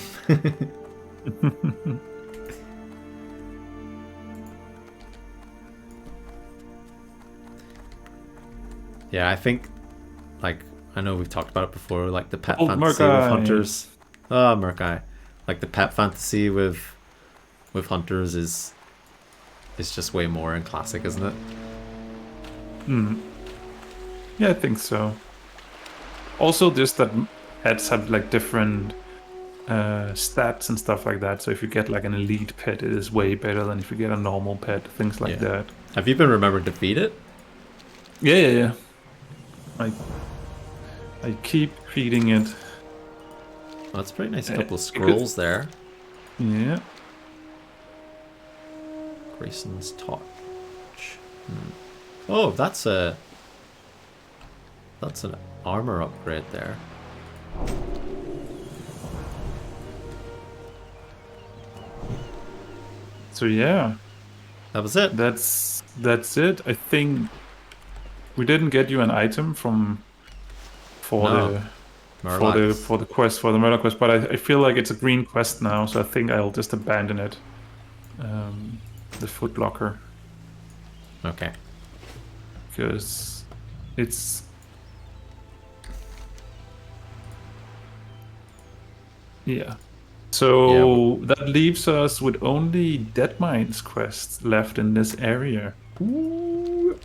Yeah, I think, like, I know we've talked about it before, like the pet Oh, fantasy Murkeye. with hunters. Oh, Murkeye. Like the pet fantasy with hunters is just way more in classic, isn't it? Yeah, I think so. Also, just that pets have like different stats and stuff like that. So if you get like an elite pet, it is way better than if you get a normal pet. Things like that. Have you been remembered to feed it? Yeah. I keep feeding it. Oh, that's pretty nice. A couple of scrolls there. Yeah. Grayson's torch. Oh, that's an armor upgrade there. So yeah, that was it. That's it. I think we didn't get you an item for the quest, for the Murloc quest, but I feel like it's a green quest now, so I think I'll just abandon it. The footlocker. Okay. Because it's... Yeah. So that leaves us with only Dead Mines quests left in this area. Ooh.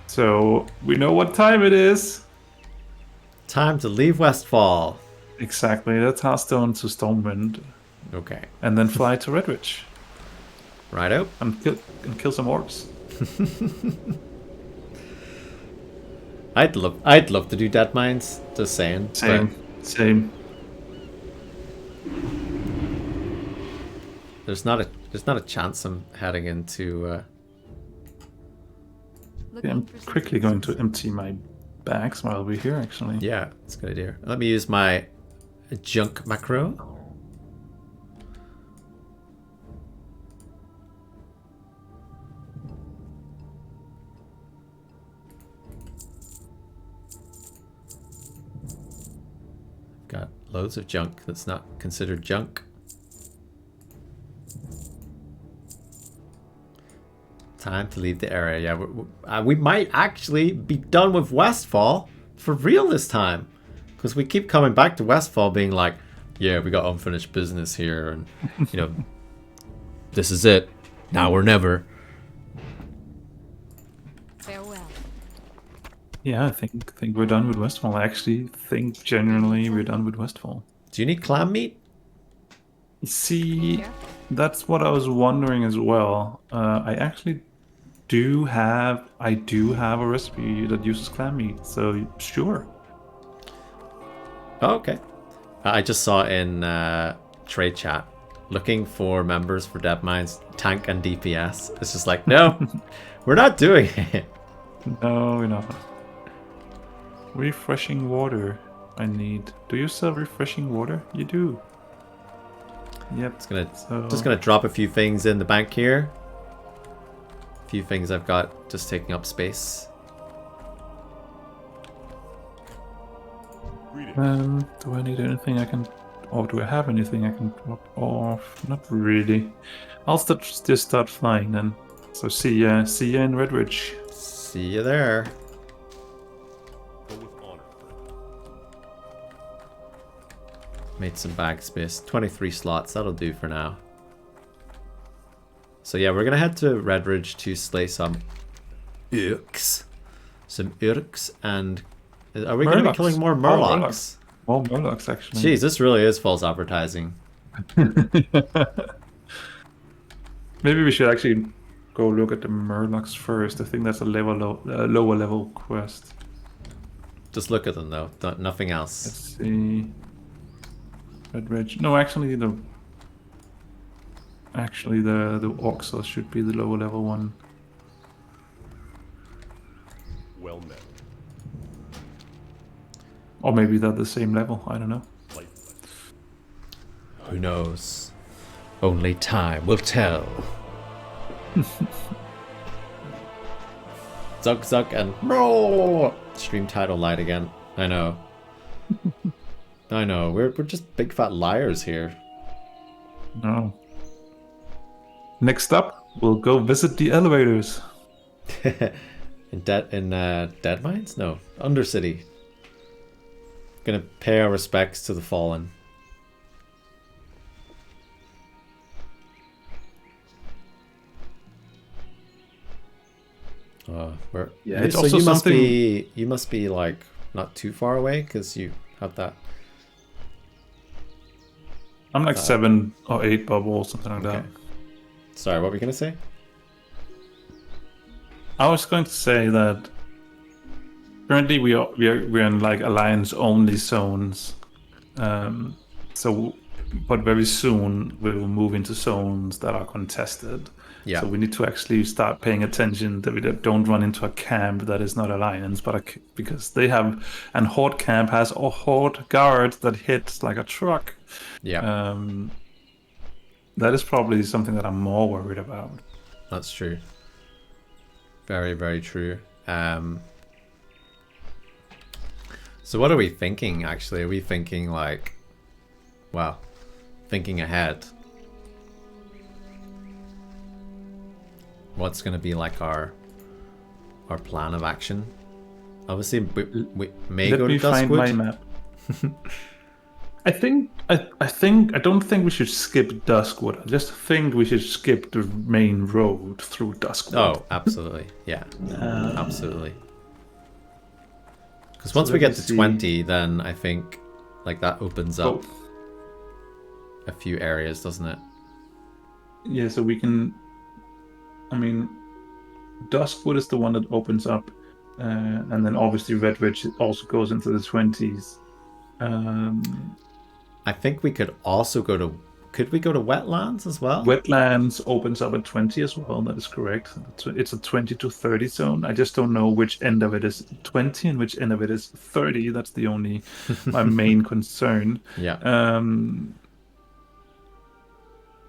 So we know what time it is. Time to leave Westfall. Exactly. That's Hearthstone to Stormwind. Okay. And then fly to Redwich. Right out. And kill some orcs. I'd love to do Dead Mines. Just saying. Same. There's not a chance I'm heading into. Yeah, I'm quickly going to empty my bags while we're here. Actually. Yeah, that's a good idea. Let me use my junk macro. Got loads of junk that's not considered junk. Time to leave the area. Yeah, we might actually be done with Westfall for real this time, because we keep coming back to Westfall being like, yeah, we got unfinished business here, and you know, this is it. Now or never. Farewell. Yeah, I think we're done with Westfall. I actually think genuinely we're done with Westfall. Do you need clam meat? See, that's what I was wondering as well. I actually do have a recipe that uses clam meat, so sure. Oh, okay. I just saw in trade chat, looking for members for Dead Mines, tank and DPS. It's just like, no, we're not doing it. No, we're not. Refreshing water. I need. Do you sell refreshing water? You do. Yep. Just gonna drop a few things in the bank here. A few things I've got just taking up space. Do I need anything I can, or do I have anything I can drop off? Not really. I'll just start flying then. So see ya in Redwich. See you there. Made some bag space. 23 slots, that'll do for now. So yeah, we're gonna head to Redridge to slay some Urks. And are we gonna be killing more Murlocs? More Murlocs, actually. Jeez, this really is false advertising. Maybe we should actually go look at the Murlocs first. I think that's a lower level quest. Just look at them though, nothing else. Let's see. Redridge. No, actually the Oxos should be the lower level one. Well met. Or maybe they're the same level, I don't know. Who knows? Only time will tell. Zug and roar! Stream title light again. I know. I know, we're just big fat liars here. No. Next up, we'll go visit the elevators. In Dead Mines? No, Undercity. Gonna pay our respects to the fallen. Yeah, it's so also you must be like not too far away because you have that. I'm like 7 or 8 bubbles, something like that. Sorry, what were you gonna say? I was going to say that currently we're in like alliance only zones, but very soon we will move into zones that are contested. Yeah. So we need to actually start paying attention that we don't run into a camp that is not alliance, because they have, and Horde camp has a Horde guard that hits like a truck. Yeah. That is probably something that I'm more worried about. That's true. Very, very true. So what are we thinking, actually? Are we thinking like, well, thinking ahead? What's going to be like our plan of action? Obviously, we may go to Duskwood. Let me find my map. I don't think we should skip Duskwood. I just think we should skip the main road through Duskwood. Oh, absolutely. Yeah. Absolutely. Because once we get to 20, then I think like that opens up a few areas, doesn't it? Yeah, so we can... I mean, Duskwood is the one that opens up, and then obviously Red Ridge also goes into the 20s. I think we could also go to... Could we go to Wetlands as well? Wetlands opens up at 20 as well, that is correct. It's a 20 to 30 zone. I just don't know which end of it is 20 and which end of it is 30. That's the only... my main concern. Yeah.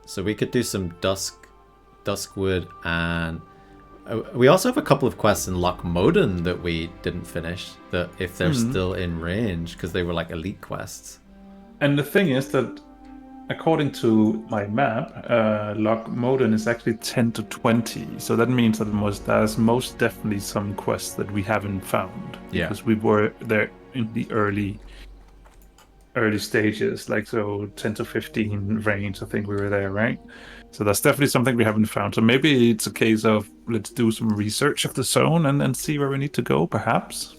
So we could do some Duskwood, and we also have a couple of quests in Loch Moden that we didn't finish, that if they're still in range, because they were like elite quests. And the thing is that according to my map, Loch Moden is actually 10 to 20, so that means that there's most definitely some quests that we haven't found, because we were there in the early stages, like so 10 to 15 range. I think we were there, right? So that's definitely something we haven't found. So maybe it's a case of let's do some research of the zone and then see where we need to go, perhaps.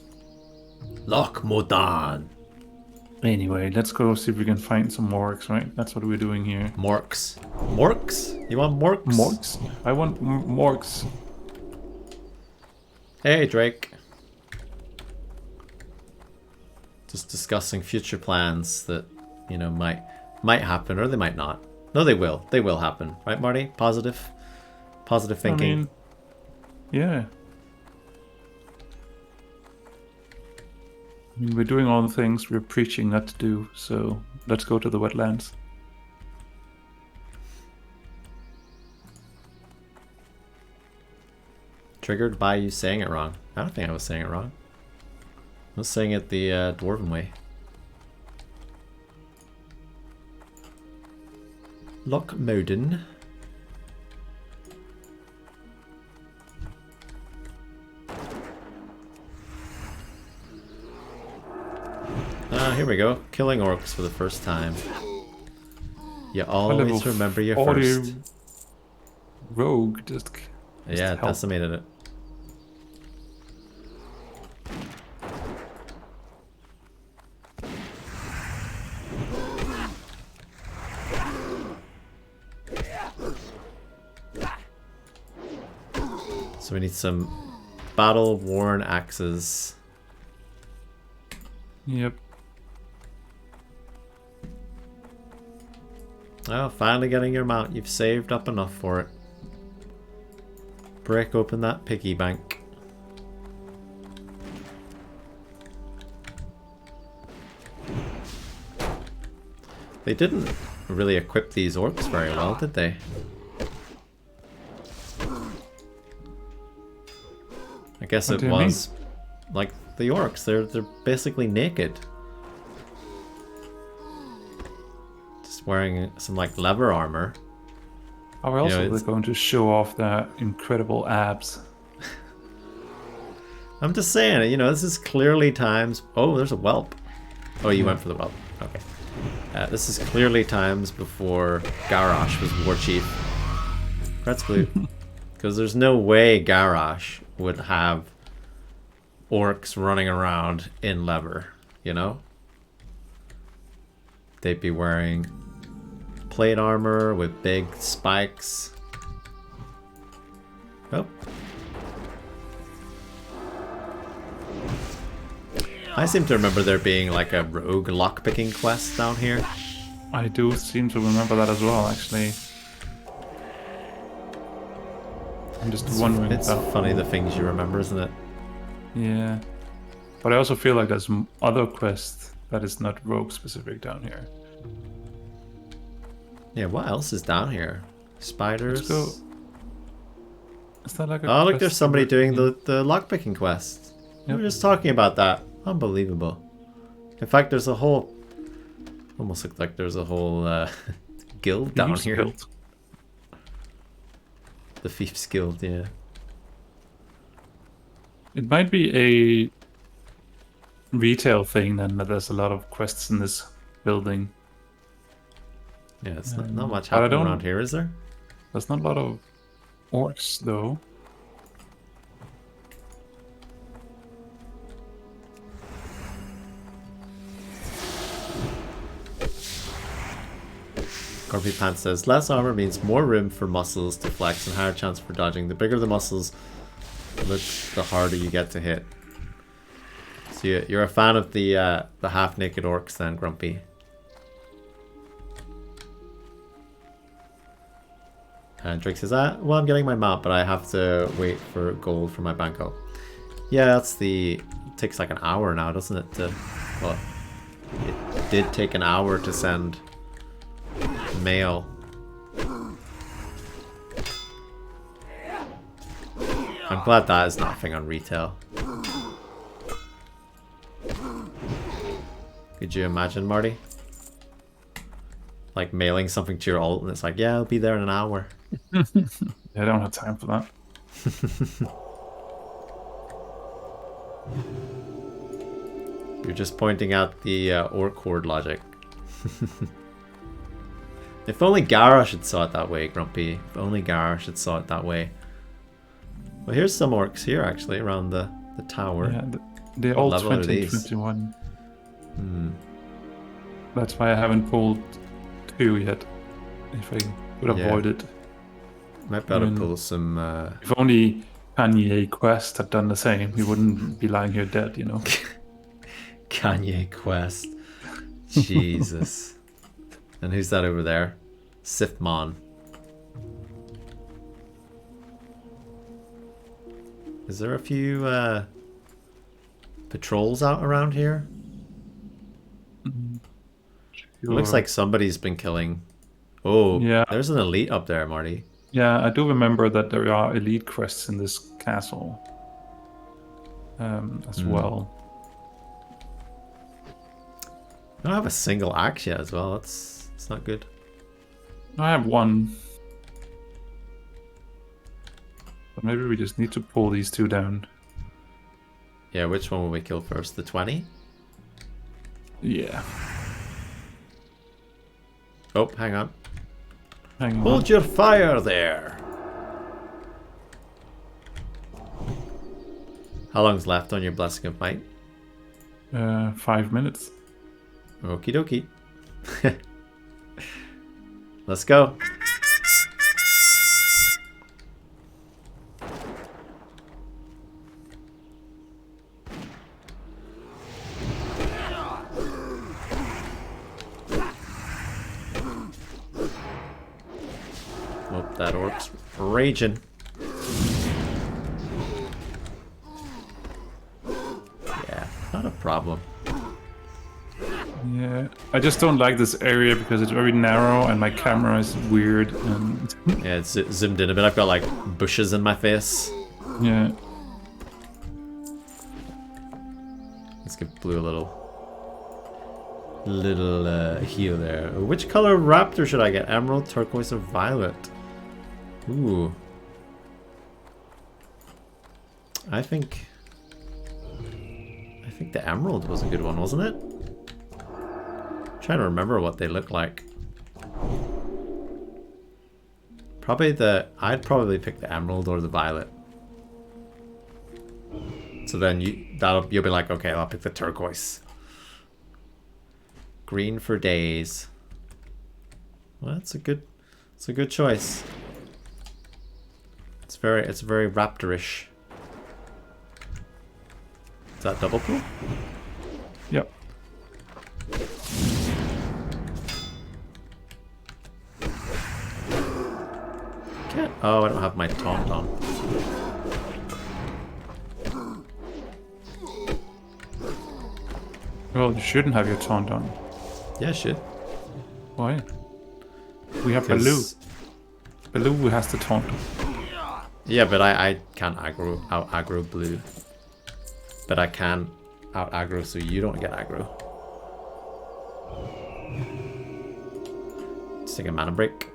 Loch Modan. Anyway, let's go see if we can find some Morks, right? That's what we're doing here. Morks. Morks? You want Morks? Morks? I want Morks. Hey, Drake. Just discussing future plans that, you know, might happen, or they might not. No, they will. They will happen. Right, Marty? Positive thinking. I mean, yeah. I mean, we're doing all the things we're preaching not to do, so let's go to the wetlands. Triggered by you saying it wrong. I don't think I was saying it wrong. I was saying it the Dwarven way. Loch Moden. Here we go. Killing orcs for the first time. You always remember your first. Rogue just yeah, decimated it. So we need some battle-worn axes. Yep. Oh, finally getting your mount. You've saved up enough for it. Break open that piggy bank. They didn't really equip these orcs very well, did they? I guess it was like the orcs. They're basically naked. Just wearing some like leather armor. How else are they going to show off their incredible abs? I'm just saying, you know, this is clearly times... Oh, there's a whelp. Oh, you went for the whelp. Okay. This is clearly times before Garrosh was war chief. That's blue. Because there's no way Garrosh would have orcs running around in leather, you know? They'd be wearing plate armor with big spikes. Oh. I seem to remember there being like a rogue lockpicking quest down here. I do seem to remember that as well, actually. I'm just wondering. It's funny the things you remember, isn't it? Yeah. But I also feel like there's other quests that is not rogue specific down here. Yeah, what else is down here? Spiders? Let's go. Is that like a Oh, look, quest there's somebody for- doing the lockpicking quest. We Yep. were just talking about that. Unbelievable. In fact, there's a whole... Almost looked like there's a whole guild down Thieves here. Guild. The Thieves Guild, yeah. It might be a retail thing then, that there's a lot of quests in this building. Yeah, it's not much but I happening don't- around here, is there? There's not a lot of orcs though. Grumpy Pants says, less armor means more room for muscles to flex and higher chance for dodging. The bigger the muscles, look, the harder you get to hit. So you're a fan of the half-naked orcs then, Grumpy? And Drake says, well, I'm getting my map, but I have to wait for gold for my banco. Yeah, that's the... It takes like an hour now, doesn't it? Well, it did take an hour to send mail. I'm glad that is nothing on retail. Could you imagine, Marty? Like mailing something to your alt and it's like, yeah, I'll be there in an hour. Yeah, I don't have time for that. You're just pointing out the orc horde logic. If only Garrosh had saw it that way, Grumpy. If only Garrosh had saw it that way. Well, here's some orcs here, actually, around the tower. Yeah, they're What all level are 20 and these? 21. That's why I haven't pulled 2 yet. If I would Yeah. avoid it. Might be able to Mm. pull some... If only Kanye Quest had done the same, we wouldn't be lying here dead, you know? Kanye Quest. Jesus. And who's that over there? Sithmon. Is there a few patrols out around here? It looks like somebody's been killing. Oh, Yeah. there's an elite up there, Marty. Yeah, I do remember that there are elite quests in this castle as well. I don't have a single axe yet as well. It's not good. I have one. But maybe we just need to pull these 2 down. Yeah, which one will we kill first? The 20? Yeah. Oh, hang on. Hang on. Hold your fire there. How long's left on your Blessing of Might? 5 minutes. Okie dokie. Let's go. Oh, that orc's raging. Yeah, not a problem. Yeah. I just don't like this area because it's very narrow and my camera is weird and Yeah, it's zoomed in a bit. I've got like bushes in my face. yeah. Let's give Blue a little heal there. Which color raptor should I get? Emerald, turquoise, or violet? Ooh. I think think the emerald was a good one, wasn't it? Trying to remember what they look like. I'd probably pick the emerald or the violet. So then you'll be like, okay, I'll pick the turquoise. Green for days. Well, it's a good choice. It's very raptorish. Is that double pool? Yep. Can't. Oh, I don't have my taunt on. Well, you shouldn't have your taunt on. Yeah, I should. Why? We have Baloo. Baloo has the taunt. Yeah, but I can't out aggro blue. But I can out aggro so you don't get aggro. Just take a mana break.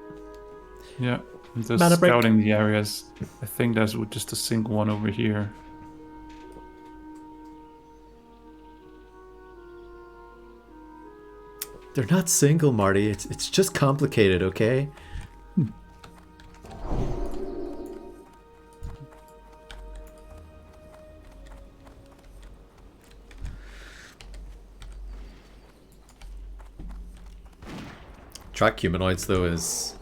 Yeah, I'm just Mana break. scouting the areas. I think there's just a single one over here. They're not single, Marty. It's just complicated, okay? Track humanoids though is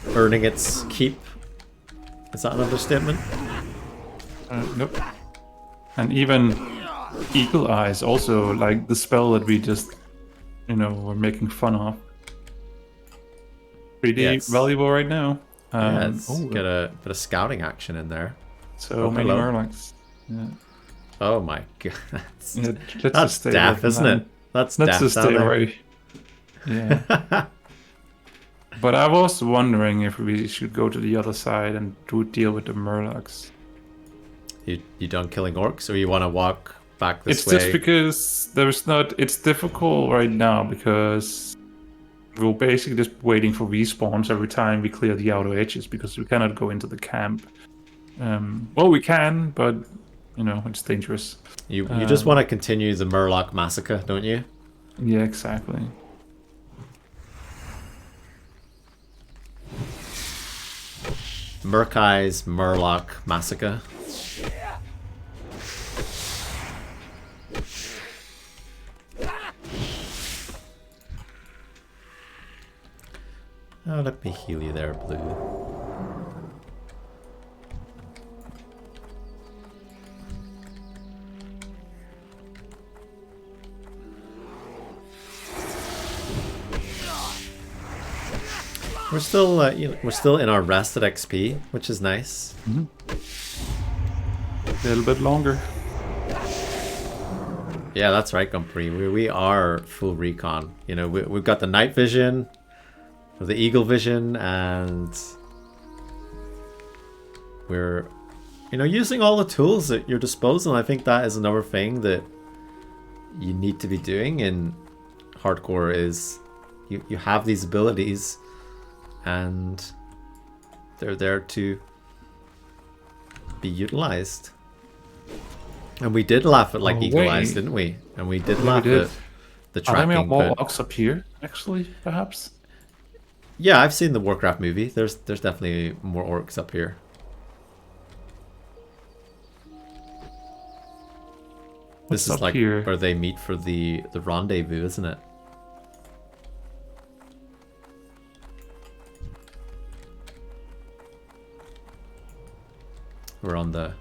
earning its keep. Is that an understatement? Nope. And even Eagle Eyes also, like the spell that we just, were making fun of. Pretty valuable right now. Yeah, it's got a bit of scouting action in there. So many hello. Murlocs. Yeah. Oh my god. That's death, isn't it? That's let's death just down stay there. away. Yeah. But I was wondering if we should go to the other side and deal with the Murlocs. You done killing orcs, or you want to walk back this way? It's just because it's difficult right now because we're basically just waiting for respawns every time we clear the outer edges because we cannot go into the camp. Well, we can, but it's dangerous. You just want to continue the Murloc Massacre, don't you? Yeah, exactly. Murkeye's Murloc Massacre. Oh, let me heal you there, Blue. We're still, we're still in our rested XP, which is nice. Mm-hmm. A little bit longer. Yeah, that's right, Gumpri. We are full recon. We've got the night vision, the eagle vision, and we're, using all the tools at your disposal. I think that is another thing that you need to be doing in hardcore is you have these abilities. And they're there to be utilized. And we did laugh at Eagle Eyes, didn't we? And we did laugh at the tracking. Are there more Murlocs up here, actually, perhaps? Yeah, I've seen the Warcraft movie. There's definitely more orcs up here. This is like here? Where they meet for the rendezvous, isn't it? We're on the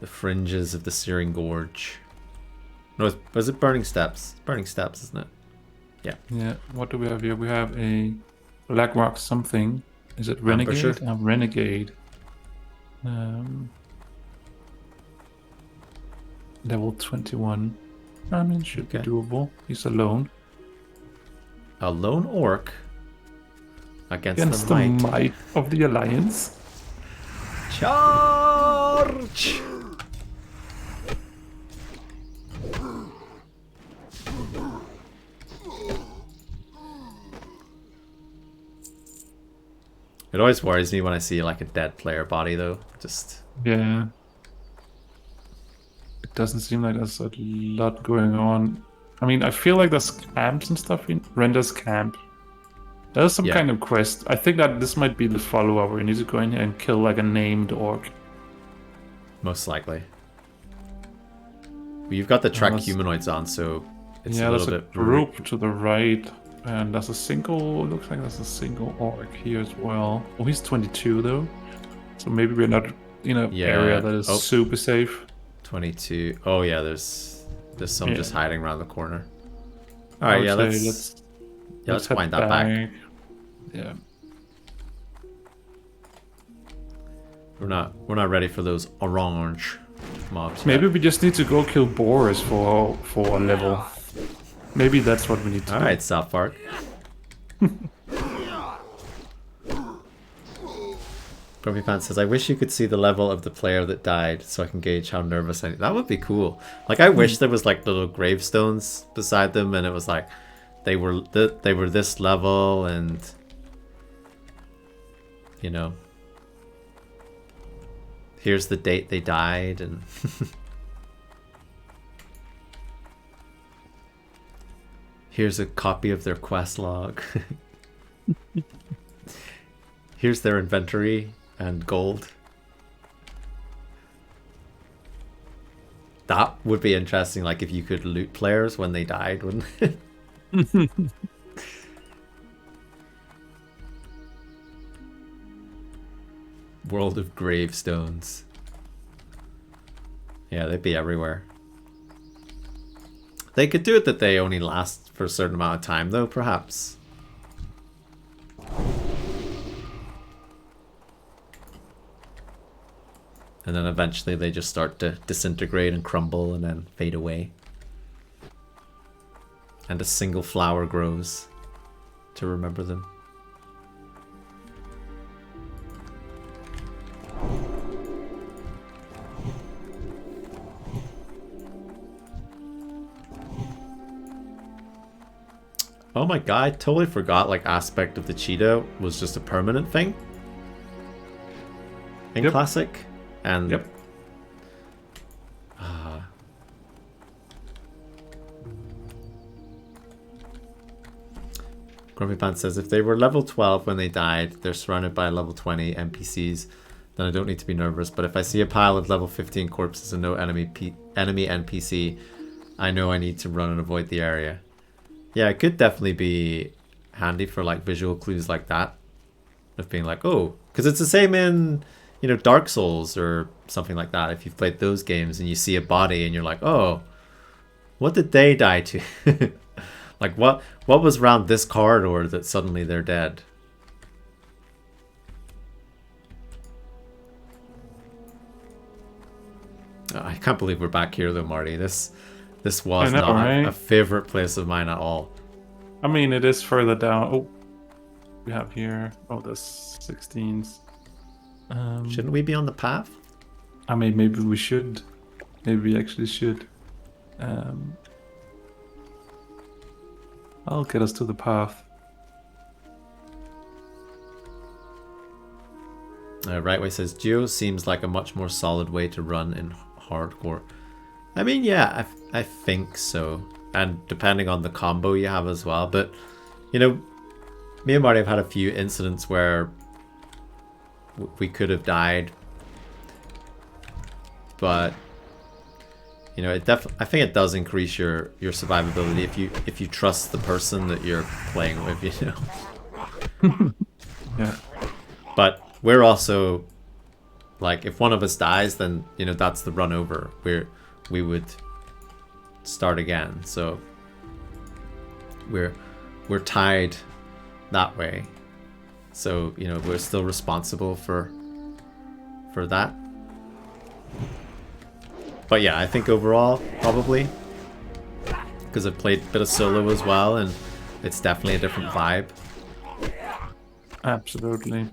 fringes of the Searing Gorge. No, was it Burning Steps? Burning Steps, isn't it? Yeah. Yeah. What do we have here? We have a Blackrock something. Is it Renegade? Renegade. Level 21. I mean, should be doable. He's alone. A lone orc against the might of the Alliance. Charge! It always worries me when I see like a dead player body though. Just yeah. doesn't seem like there's a lot going on. I mean, I feel like there's camps and stuff in Render's camp. There's some kind of quest. I think that this might be the follow-up where you need to go in here and kill like a named orc. Most likely. Well, you've got the track humanoids on, so it's a little bit... Yeah, there's a group to the right. And there's a single... Looks like there's a single orc here as well. Oh, he's 22 though. So maybe we're not in an area that is super safe. 22. Oh yeah, there's some just hiding around the corner. All right, let's wind that back. Yeah. We're not ready for those orange mobs. Maybe we just need to go kill boars for a level. Maybe that's what we need to do. All right, South Park. Grumpy Pants says, I wish you could see the level of the player that died so I can gauge how nervous I am. That would be cool. Like, I wish there was like little gravestones beside them and it was like they were this level and, you know, here's the date they died and here's a copy of their quest log. Here's their inventory and gold. That would be interesting, like if you could loot players when they died, wouldn't it? World of gravestones. Yeah, they'd be everywhere. They could do it that they only last for a certain amount of time though, perhaps. And then eventually they just start to disintegrate and crumble and then fade away. And a single flower grows to remember them. Oh my god, I totally forgot like aspect of the cheetah was just a permanent thing in Classic. And Grumpy Pants says, if they were level 12 when they died, they're surrounded by level 20 NPCs, then I don't need to be nervous. But if I see a pile of level 15 corpses and no enemy NPC, I know I need to run and avoid the area. Yeah, it could definitely be handy for like visual clues like that. Of being like, oh, because it's the same in, you know, Dark Souls or something like that. If you've played those games and you see a body and you're like, oh, what did they die to? Like, what was around this corridor that suddenly they're dead? Oh, I can't believe we're back here though, Marty. This was not a favorite place of mine at all. I mean, it is further down. Oh, we have here. Oh, the 16s. Shouldn't we be on the path? I mean, maybe we should. Maybe we actually should. I'll get us to the path. Rightway says, Geo seems like a much more solid way to run in hardcore. I mean, yeah, I think so. And depending on the combo you have as well. But, you know, me and Marty have had a few incidents where we could have died, but you know, I think it does increase your survivability if you trust the person that you're playing with, you know. Yeah. But we're also like, if one of us dies, then you know that's the run over. We would start again, so we're tied that way. So, you know, we're still responsible for that. But yeah, I think overall, probably. Because I've played a bit of solo as well, and it's definitely a different vibe. Absolutely.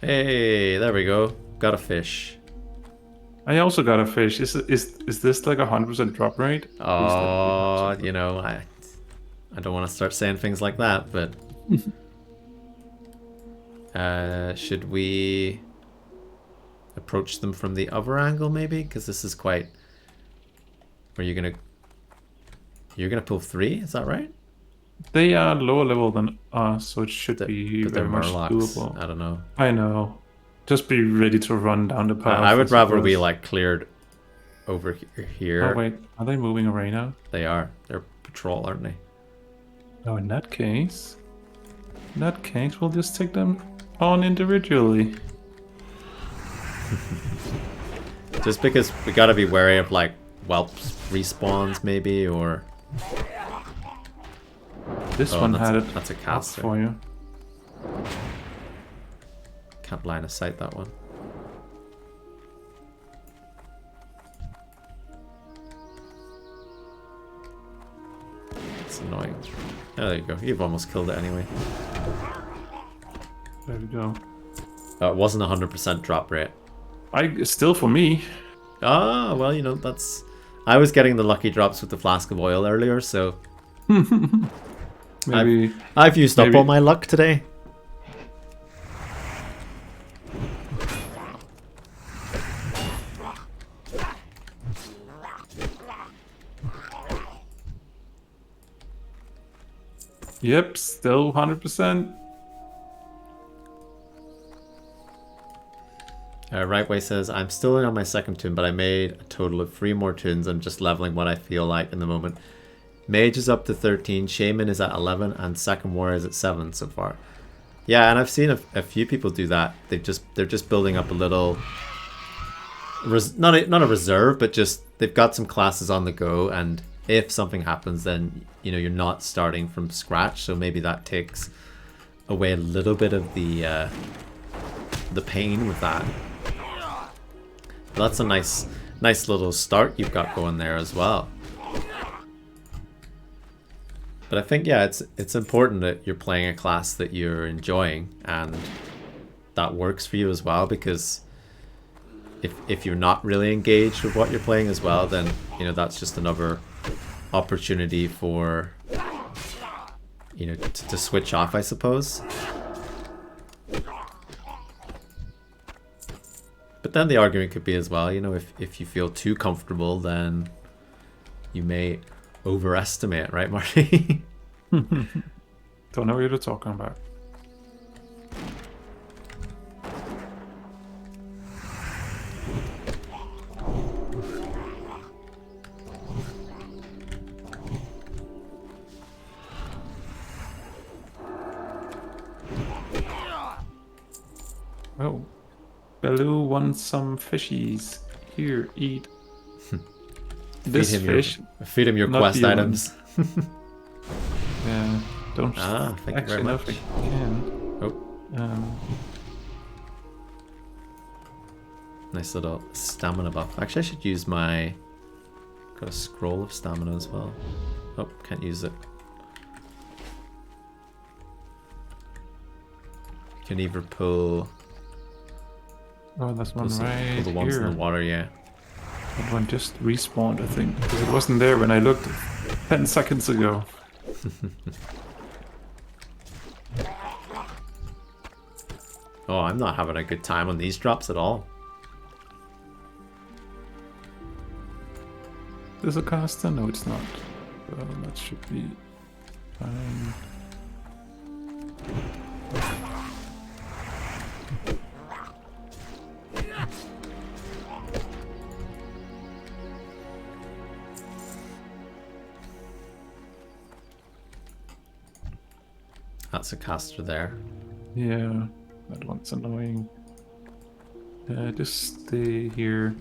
Hey, there we go. Got a fish. I also got a fish. Is this like 100% drop rate? Oh, you know, I don't want to start saying things like that, but... should we... approach them from the other angle maybe, because this is quite... Are you gonna... You're gonna pull 3, is that right? They are lower level than us, so it should be But they're very much Murlocs. doable. I don't know. I know. Just be ready to run down the path. I would rather we suppose. like cleared over here. Oh wait, are they moving away now? They are. They're patrol, aren't they? Oh, in that case, we'll just take them on individually. Just because we gotta be wary of like whelps respawns maybe, or... This Oh, one that's had a- it that's a up caster. for you. Can't line of sight that one. It's annoying. Oh, there you go. You've almost killed it anyway. There we go. It wasn't 100% drop rate. Still for me. Ah, well, you know, that's... I was getting the lucky drops with the flask of oil earlier, so... Maybe I've used up maybe- all my luck today. Yep, still 100%. Rightway says, I'm still on my second tune, but I made a total of 3 more tunes. I'm just leveling what I feel like in the moment. Mage is up to 13, Shaman is at 11, and Second Warrior is at 7 so far. Yeah, and I've seen a few people do that. They're just building up a little... not a reserve, but just they've got some classes on the go, and if something happens, then you know you're not starting from scratch. So maybe that takes away a little bit of the pain with that. But that's a nice little start you've got going there as well. But I think, yeah, it's important that you're playing a class that you're enjoying and that works for you as well, because if you're not really engaged with what you're playing as well, then you know that's just another opportunity for you know to switch off, I suppose. But then the argument could be as well, you know, if you feel too comfortable, then you may overestimate, right, Marty? Don't know what you're talking about. Oh, Baloo wants some fishies. Here, eat. This fish. Feed him your not quest the items. Yeah, don't. Thank you very actually, no, much. if I can. Oh, nice little stamina buff. Actually, I should use my... Got a scroll of stamina as well. Oh, can't use it. You can either pull... Oh, there's one pull right the ones here. in the water, yeah. That one just respawned, I think, because it wasn't there when I looked 10 seconds ago. Oh, I'm not having a good time on these drops at all. There's a caster? No, it's not. Well, that should be fine. That's a caster there. Yeah, that one's annoying. Just stay here.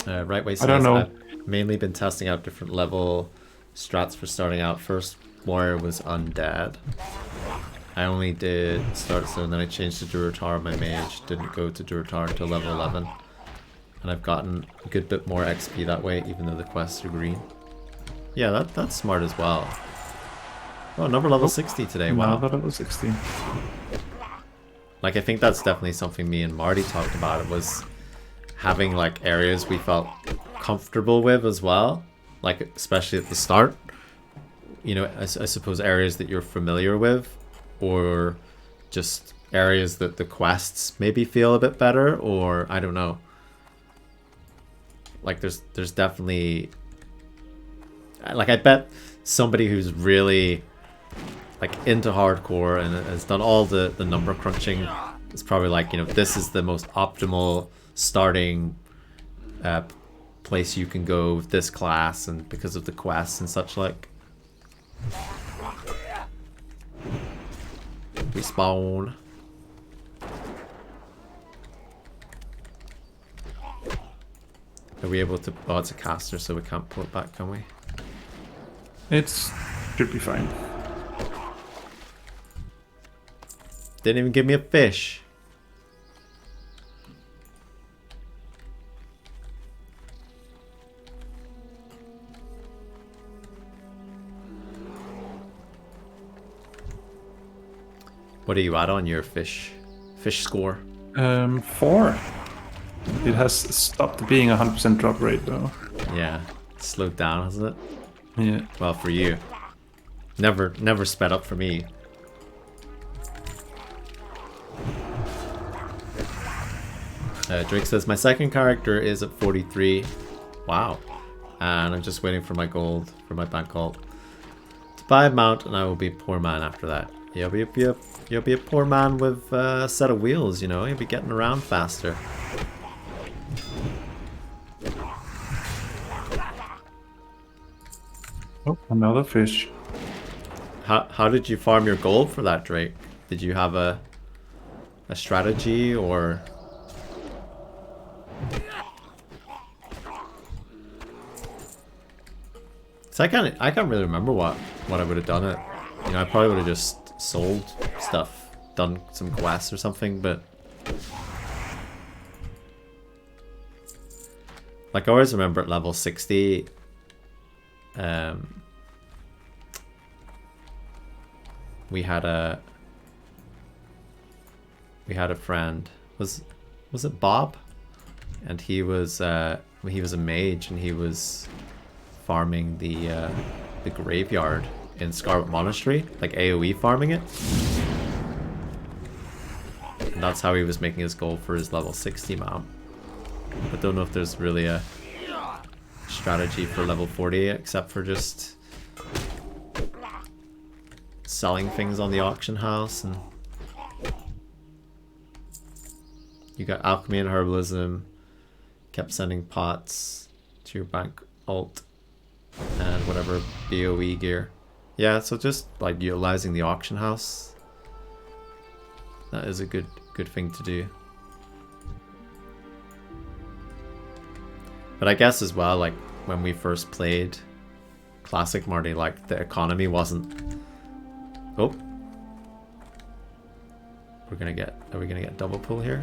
Rightway says, I don't know. I've mainly been testing out different level strats for starting out. First warrior was undead. I only did start so, and then I changed to Durotar. My mage didn't go to Durotar until level 11. And I've gotten a good bit more XP that way, even though the quests are green. Yeah, that's smart as well. Oh, number level 60 today, wow. Now level 60. Like, I think that's definitely something me and Marty talked about. It was having, like, areas we felt comfortable with as well. Like, especially at the start. you know, I suppose areas that you're familiar with, or just areas that the quests maybe feel a bit better, or I don't know. Like there's definitely, like, I bet somebody who's really like into hardcore and has done all the number crunching is probably like, you know, this is the most optimal starting place you can go with this class, and because of the quests and such like. Respawn. Are we able to... Oh, it's a caster, so we can't pull it back, can we? It's should be fine. Didn't even give me a fish. What are you at on your fish score? 4. It has stopped being 100% drop rate though. Yeah, it's slowed down, hasn't it? Yeah. Well, for you. Never sped up for me. Drake says, my second character is at 43. Wow. And I'm just waiting for my gold, for my bank alt. To buy a mount, and I will be a poor man after that. You'll be a poor man with a set of wheels, you know? You'll be getting around faster. Oh, another fish. How did you farm your gold for that, Drake? Did you have a strategy, or... So I can't really remember what I would have done it. You know, I probably would have just sold stuff, done some quests or something, but like I always remember at level 60, we had a friend, was it Bob? And he was a mage, and he was farming the graveyard in Scarlet Monastery, like AoE farming it. And that's how he was making his gold for his level 60 mount. I don't know if there's really a strategy for level 40 except for just selling things on the auction house. And you got alchemy and herbalism, kept sending pots to your bank alt, and whatever BOE gear. Yeah, so just like utilizing the auction house, that is a good thing to do. But I guess as well, like when we first played Classic Marty, like the economy wasn't... Oh, are we gonna get double pull here?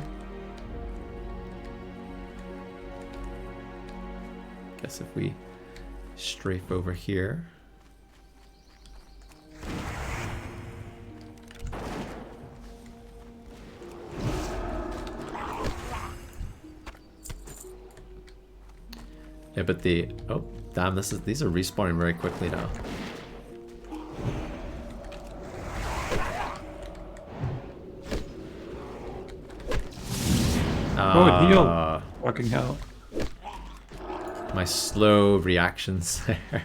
Guess if we strafe over here. Yeah, but the... Oh, damn, these are respawning very quickly now. Oh, it healed. Fucking hell. My slow reactions there.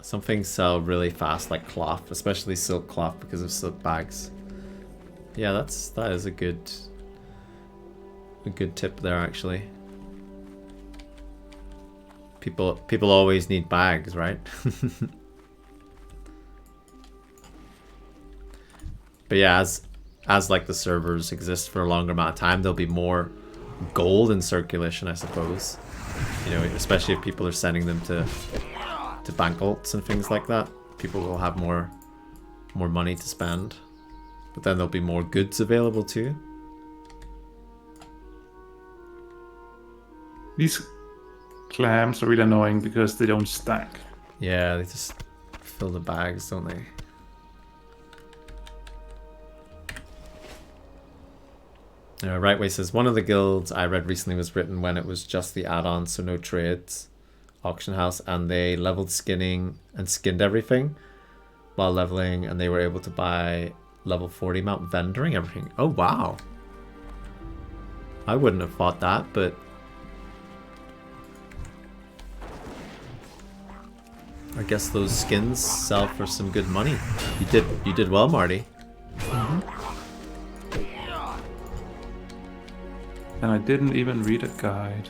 Some things sell really fast, like cloth, especially silk cloth, because of silk bags. Yeah, that is a good tip there, actually. People always need bags, right? But yeah, as like the servers exist for a longer amount of time, there'll be more gold in circulation, I suppose. You know, especially if people are sending them to bank alts and things like that. People will have more money to spend. But then there'll be more goods available too. These clams are really annoying because they don't stack. Yeah, they just fill the bags, don't they? Rightway says, one of the guilds I read recently was written when it was just the add-ons, so no trades, auction house, and they leveled skinning and skinned everything while leveling, and they were able to buy level 40 mount vendoring everything. Oh, wow. I wouldn't have thought that, but I guess those skins sell for some good money. You did well, Marty. And I didn't even read a guide.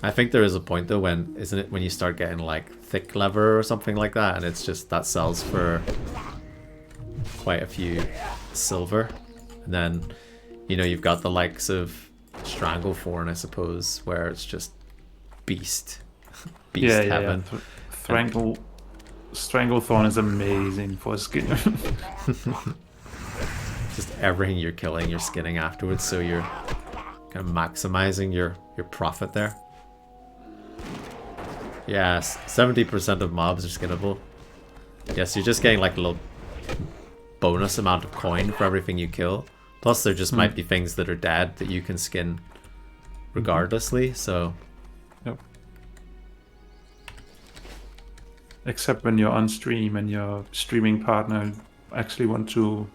I think there is a point though when, isn't it, when you start getting like thick leather or something like that, and it's just that sells for quite a few silver, and then you've got the likes of Stranglethorn, I suppose, where it's just beast heaven. Stranglethorn is amazing for skin. Just everything you're killing, you're skinning afterwards, so you're kind of maximizing your profit there. Yes, 70% of mobs are skinnable. Yes, you're just getting like a little bonus amount of coin for everything you kill. Plus there just might be things that are dead that you can skin regardlessly, so... Yep. Except when you're on stream and your streaming partner actually want to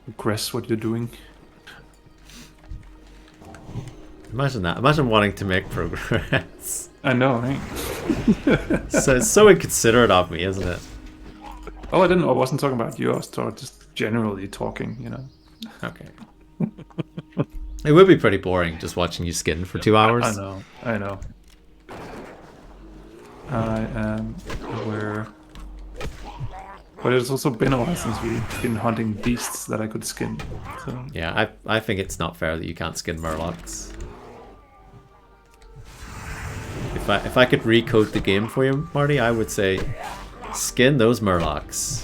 regress what you're doing. Imagine that. Imagine wanting to make progress. I know, right? So it's so inconsiderate of me, isn't it? Oh, I wasn't talking about you. I was just generally talking, Okay. It would be pretty boring just watching you skin for 2 hours. I know. I am aware. But it's also been a while since we've been hunting beasts that I could skin. So. Yeah, I think it's not fair that you can't skin Murlocs. If I could recode the game for you, Marty, I would say skin those Murlocs.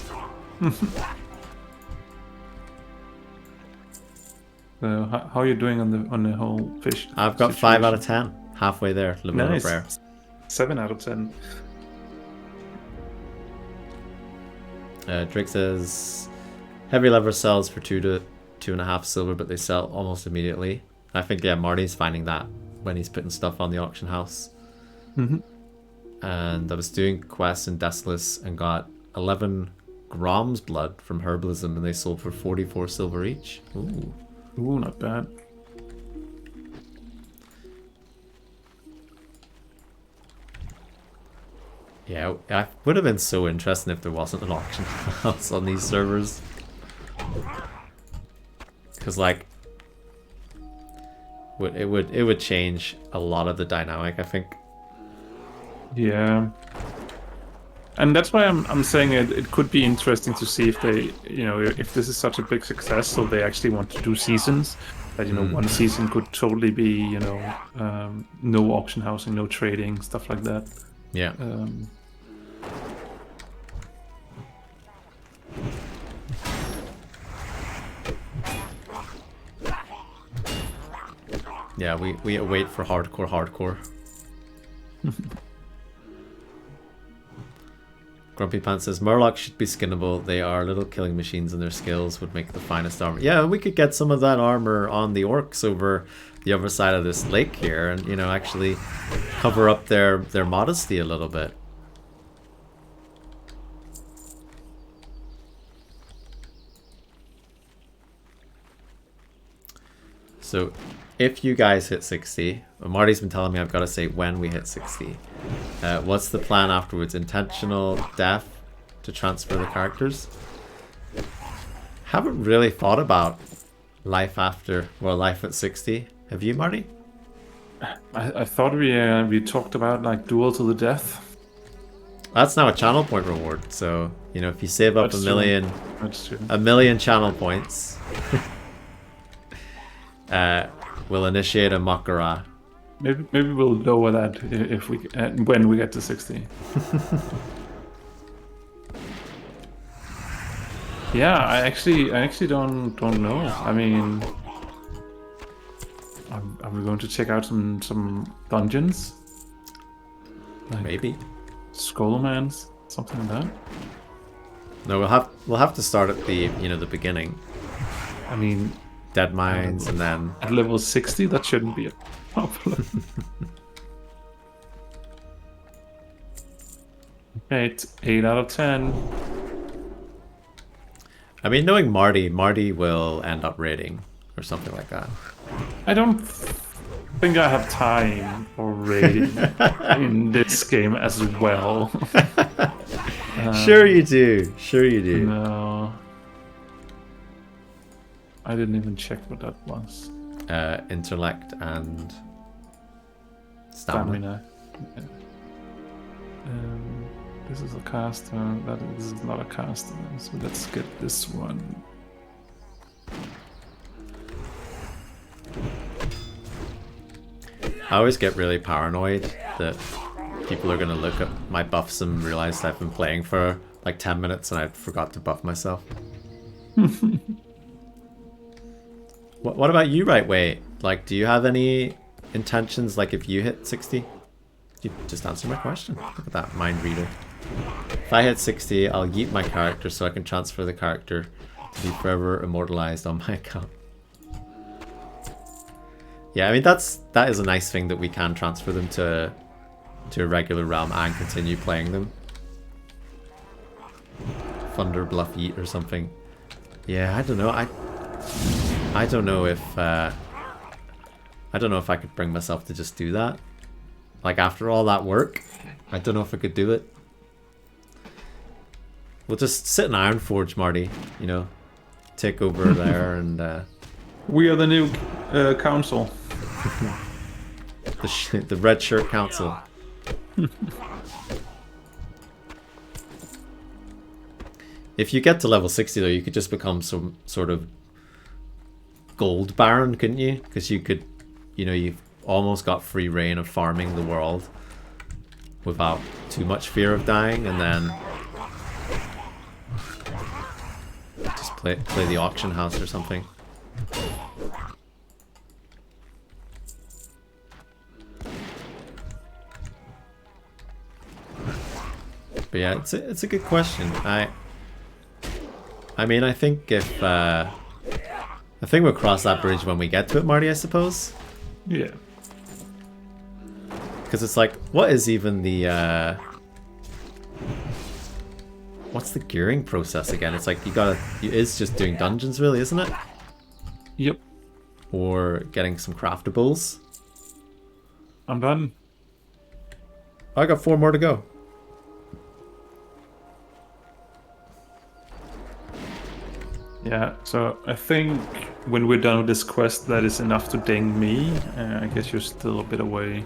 So how are you doing on the whole fish? I've got situation? 5 out of 10, halfway there. Nice. Rare. 7 out of 10. Drake says heavy lever sells for 2 to 2.5 silver, but they sell almost immediately. I think Marty's finding that when he's putting stuff on the auction house. And I was doing quests in Desolus and got 11 Grom's blood from herbalism, and they sold for 44 silver each. Ooh, not bad. Yeah, it would have been so interesting if there wasn't an auction house on these servers. Because like, it would change a lot of the dynamic, I think. Yeah. And that's why I'm saying it could be interesting to see if they, if this is such a big success, so they actually want to do seasons. That, one season could totally be, no auction housing, no trading, stuff like that. Yeah. Yeah, we await for hardcore. Grumpy Pants says, Murlocs should be skinnable. They are little killing machines and their skills would make the finest armor. Yeah, we could get some of that armor on the orcs over the other side of this lake here and, actually cover up their modesty a little bit. So, if you guys hit 60, Marty's been telling me I've got to say when we hit 60. What's the plan afterwards? Intentional death to transfer the characters? Haven't really thought about life at 60. Have you, Marty? I thought we talked about like duel to the death. That's now a channel point reward. So if you save up That's a million channel points, we'll initiate a Makara. Maybe we'll lower that if we when we get to 60. Yeah, I actually don't know. I mean, are we going to check out some dungeons? Like Maybe. Skullman's. Something like that. No, we'll have to start at the the beginning. I mean, Dead mines and then at level 60, that shouldn't be a problem. Okay, it's 8 out of 10. I mean, knowing Marty will end up raiding or something like that. I don't think I have time for raiding in this game as well. Sure you do. Sure you do. No. I didn't even check what that was. Intellect and stamina. Yeah. This is a caster. This is not a caster. So let's get this one. I always get really paranoid that people are going to look at my buffs and realize I've been playing for like 10 minutes and I forgot to buff myself. What about you, Right Way? Like, do you have any intentions, like if you hit 60? You just answered my question. Look at that mind reader. If I hit 60, I'll yeet my character so I can transfer the character to be forever immortalized on my account. Yeah, I mean that is a nice thing that we can transfer them to a regular realm and continue playing them. Thunder Bluff Yeet or something. Yeah, I don't know. I don't know if I could bring myself to just do that. Like after all that work, I don't know if I could do it. We'll just sit in Ironforge, Marty. You know, take over there and. We are the new council. The Red Shirt Council. If you get to level 60 though, you could just become some sort of gold baron, couldn't you? Because you could, you've almost got free reign of farming the world without too much fear of dying, and then just play the auction house or something. But yeah, it's a good question. I mean, I think if I think we'll cross that bridge when we get to it, Marty, I suppose. Yeah. Because it's like, what is even the what's the gearing process again? It's like it's just doing dungeons, really, isn't it? Yep. Or getting some craftables. I'm done. I got 4 more to go. Yeah, so I think when we're done with this quest, that is enough to ding me. I guess you're still a bit away.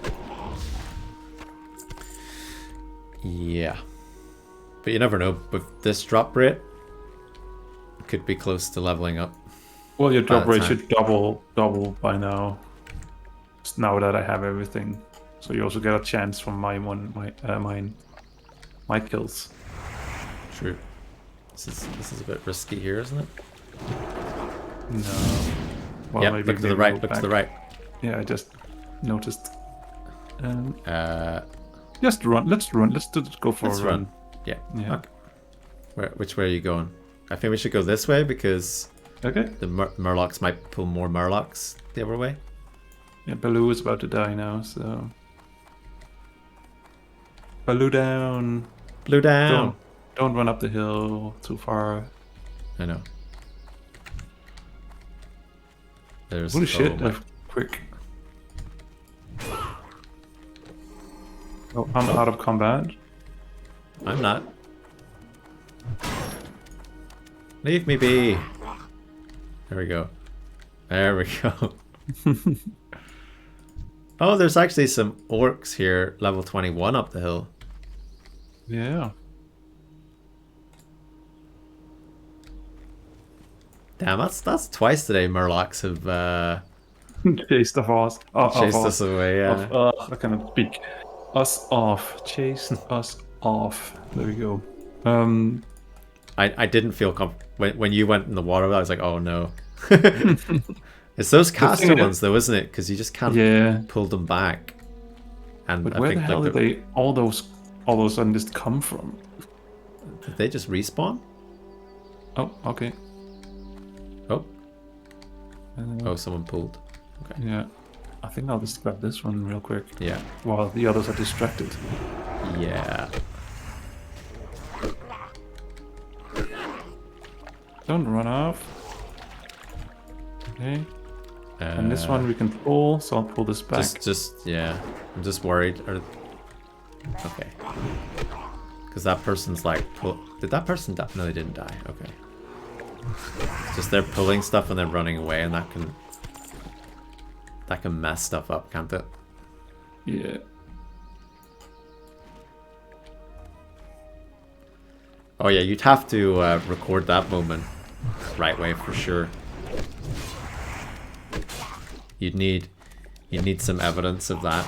Yeah. But you never know. With this drop rate, it could be close to leveling up. Well, your drop rate should double by now. Just now that I have everything. So you also get a chance from my kills. True. This is a bit risky here, isn't it? No. Well, yeah, maybe look to the right. Look to the right. Yeah, I just noticed. Just run. Let's run. Let's go for a run. Yeah. Yeah. Okay. Which way are you going? I think we should go this way because the Murlocs might pull more Murlocs the other way. Yeah, Baloo is about to die now, so. Baloo down. Baloo down. Don't run up the hill too far. I know. There's holy shit! Quick. Oh, I'm out of combat. I'm not. Leave me be. There we go. There we go. Oh, there's actually some orcs here, level 21 up the hill. Yeah. Damn, that's twice today Murlocs have chased us away, yeah. I cannot speak. Us off. Chased us off. There we go. I didn't feel when you went in the water, I was like, oh no. It's those caster ones though, isn't it? Because you just can't pull them back. And but I where think the hell did they all those sudden just come from? Did they just respawn? Oh, okay. Oh. Oh, someone pulled. Okay. Yeah. I think I'll just grab this one real quick. Yeah. While the others are distracted. Yeah. Don't run off. Okay. And this one we can pull, so I'll pull this back. Yeah. I'm just worried. Okay. Because that person's like, did that person die? No, they didn't die. Okay. It's just they're pulling stuff and then running away, and that can mess stuff up, can't it? Yeah. Oh yeah, you'd have to record that moment right way for sure. You'd need some evidence of that.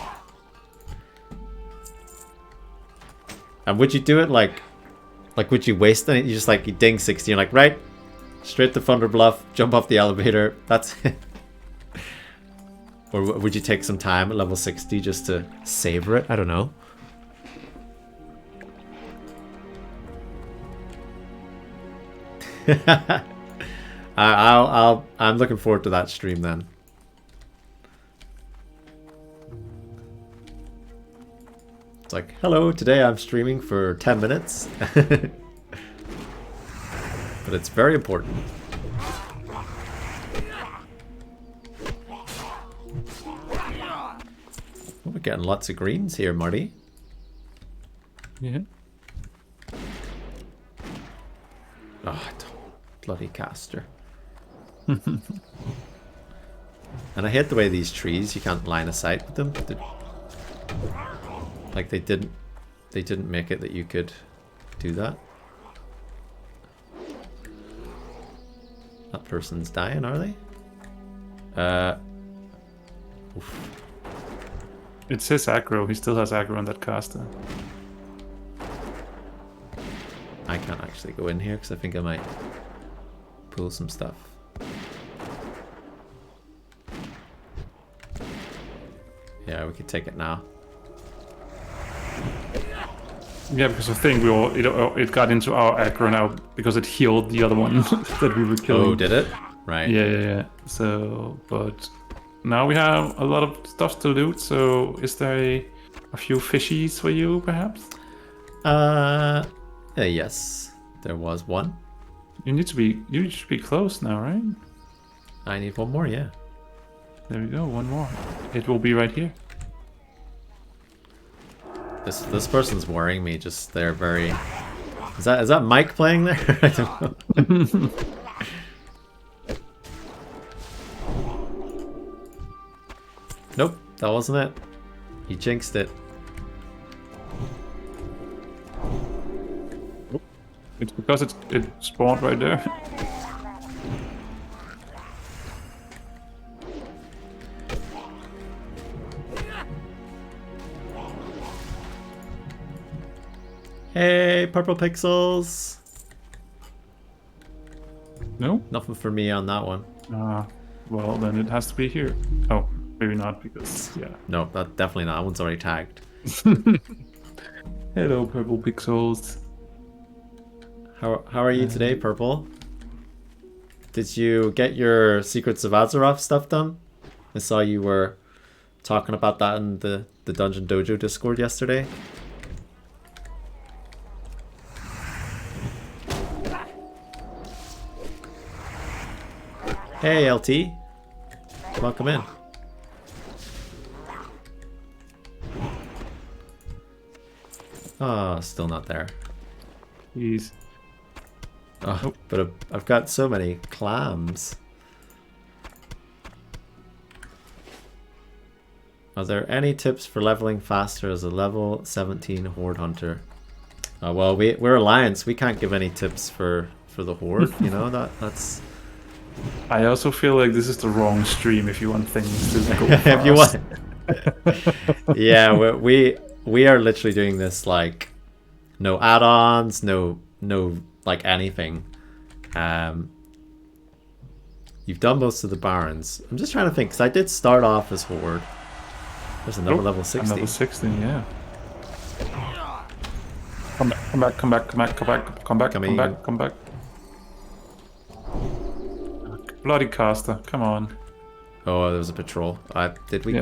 And would you do it like would you waste it? You just like you ding 60, you're like, right, straight to Thunder Bluff, jump off the elevator, that's it. Or would you take some time at level 60 just to savor it? I don't know. I'm looking forward to that stream then. It's like, hello, today I'm streaming for 10 minutes. But it's very important. We're getting lots of greens here, Marty. Yeah. Oh, bloody caster. And I hate the way these trees, you can't line of sight with them. Like they didn't make it that you could do that. That person's dying, are they? Oof. It's his aggro. He still has aggro on that caster. I can't actually go in here because I think I might pull some stuff. Yeah, we could take it now. Yeah, because I think it got into our aggro now because it healed the other one that we were killing. Oh, did it? Right. Yeah. So, but now we have a lot of stuff to loot. So, is there a few fishies for you, perhaps? Yes, there was one. You should be close now, right? I need one more, yeah. There we go, one more. It will be right here. This person's worrying me. Just they're very. Is that Mike playing there? I don't know. Nope, that wasn't it. He jinxed it. It's because it spawned right there. Hey, purple pixels. No? Nothing for me on that one. Well, then it has to be here. Oh, maybe not because, yeah. No, that definitely not. That one's already tagged. Hello, purple pixels. How are you today, Purple? Did you get your Secrets of Azeroth stuff done? I saw you were talking about that in the Dungeon Dojo Discord yesterday. Hey, LT. Welcome in. Oh, still not there. Jeez. Oh, Nope. but I've got so many clams. Are there any tips for leveling faster as a level 17 Horde Hunter? Well, we're Alliance. We can't give any tips for the Horde. You know that's. I also feel like this is the wrong stream if you want things to go fast. If you want. Yeah, we are literally doing this like no add-ons, no like anything. You've done most of the Barons. I'm just trying to think because I did start off as Horde. There's another level 60. Another 60, yeah. Come back, come back, come back, come back, come back, come back, come back, come back. Bloody caster, come on. Oh, there was a patrol. Did we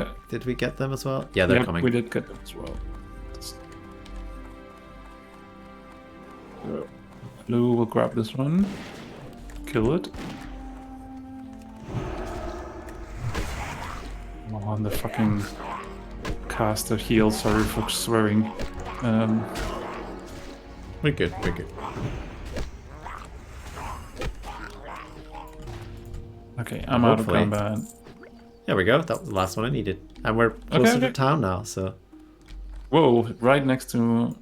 get them as well? Yeah, they're coming. We did get them as well. Blue will grab this one. Kill it. Come on, the fucking caster heal. Sorry for swearing. We're good. We're good. Okay, I'm out of combat. There we go. That was the last one I needed, and we're closer to town now. So. Whoa! Right next to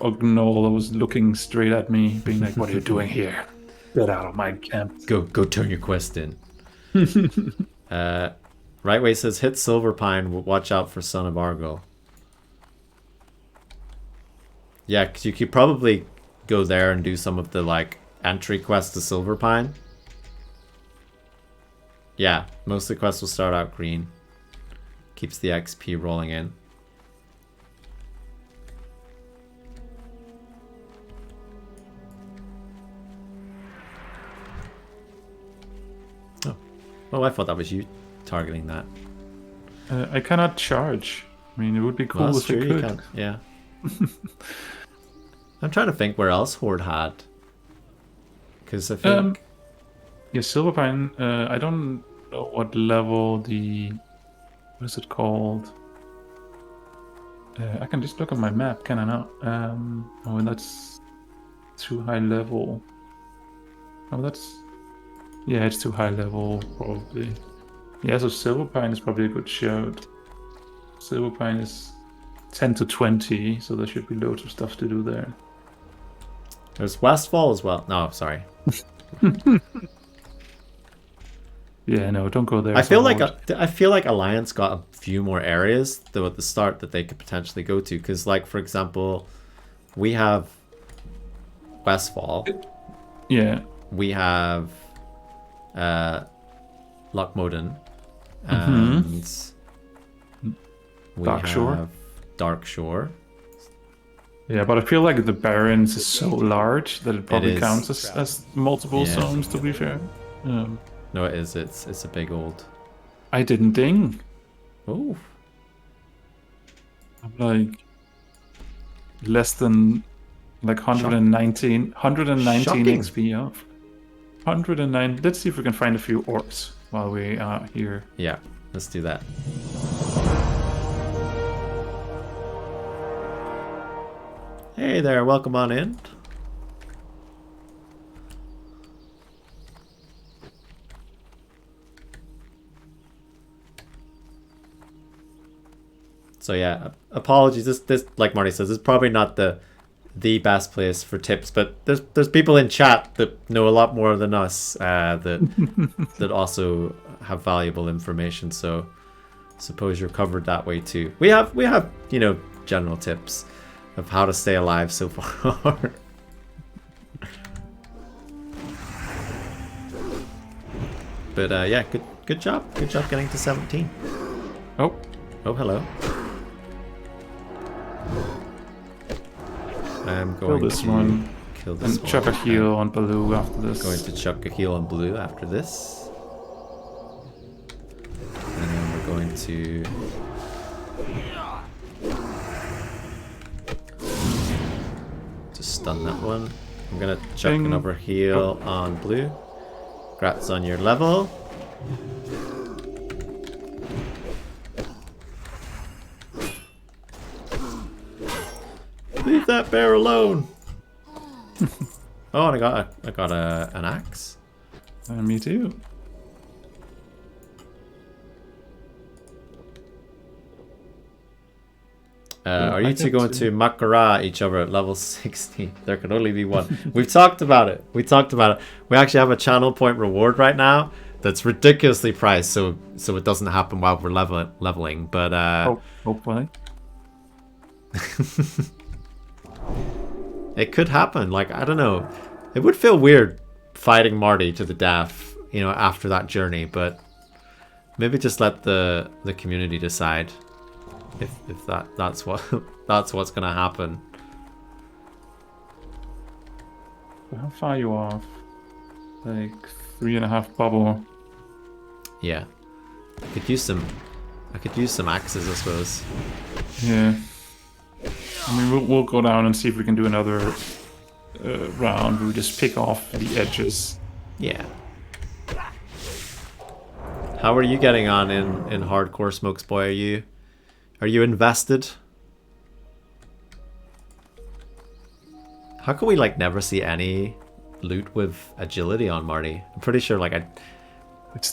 Ognola was looking straight at me, being like, "What are you doing here? Get out of my camp! Go turn your quest in." Right way says hit Silverpine. Watch out for Son of Argo. Yeah, because you could probably go there and do some of the like entry quests to Silverpine. Yeah, most of the quests will start out green. Keeps the XP rolling in. Oh, I thought that was you targeting that. I cannot charge. I mean, it would be cool if I could. You can. Yeah. I'm trying to think where else Horde had. Because I think... yeah, Silverpine, I don't know what level the... What is it called? I can just look at my map, can I not? Oh, and that's too high level. Oh, that's... Yeah, it's too high level, probably. Yeah, so Silverpine is probably a good shout. Silverpine is 10 to 20, so there should be loads of stuff to do there. There's Westfall as well. No, sorry. Yeah, no, don't go there. I feel like Alliance got a few more areas though at the start that they could potentially go to, because like for example, we have Westfall. Yeah. We have Lochmoden, and we have Darkshore. Yeah, but I feel like the Barrens is so large that it probably counts as multiple zones, to be fair. No, it is. It's a big old... I didn't ding. Oh. I'm like less than like 119 XP off. 109. Let's see if we can find a few orcs while we are here. Yeah, let's do that. Hey there, welcome on in. So yeah, apologies. This like Marty says, is probably not the best place for tips, but there's people in chat that know a lot more than us that also have valuable information. So suppose you're covered that way too. We have general tips of how to stay alive so far. But yeah, good job getting to 17. Oh hello. I'm going kill this to one. Kill this and chuck a heal on Blue after this. Going to chuck a heal on Blue after this. And then we're going to stun that one. I'm gonna chuck another heal on Blue. Congrats on your level. Leave that bear alone. Oh, and I got an axe. Me too. Are you two going to Makara each other at level 60? There can only be one. We've talked about it. We actually have a channel point reward right now that's ridiculously priced, so it doesn't happen while we're leveling. But hopefully. It could happen. Like, I don't know. It would feel weird fighting Marty to the death, after that journey, but maybe just let the community decide if that's what's gonna happen. How far are you off? Like 3.5 bubble. Yeah. I could use some axes, I suppose. Yeah. I mean, we'll go down and see if we can do another round where we just pick off the edges. Yeah. How are you getting on in hardcore, Smokes Boy? Are you invested? How can we like never see any loot with agility on Marty? I'm pretty sure like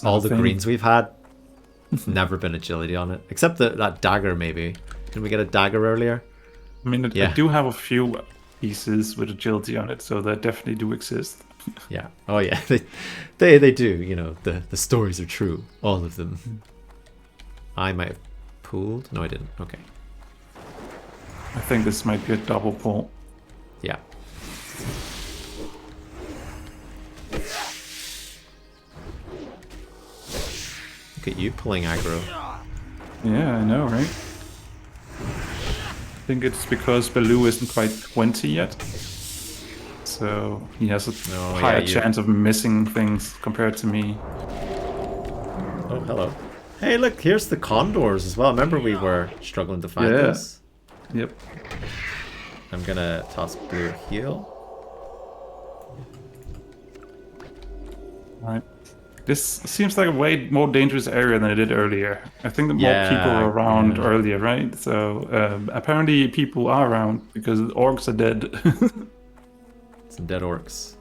all the greens we've had, never been agility on it, except that dagger maybe. Didn't we get a dagger earlier? I mean, I do have a few pieces with agility on it, so that definitely do exist. Yeah. Oh yeah, they do. You know, the stories are true, all of them. I might have pooled. No, I didn't. Okay. I think this might be a double pull. Yeah. Look at you pulling aggro. Yeah, I know, right? I think it's because Baloo isn't quite 20 yet. So he has a higher chance of missing things compared to me. Oh, hello. Hey, look, here's the condors as well. Remember we were struggling to find this? Yep. I'm gonna toss Blue a heal. Alright. This seems like a way more dangerous area than it did earlier. I think that more people were around earlier, right? So apparently people are around because orcs are dead. Some dead orcs.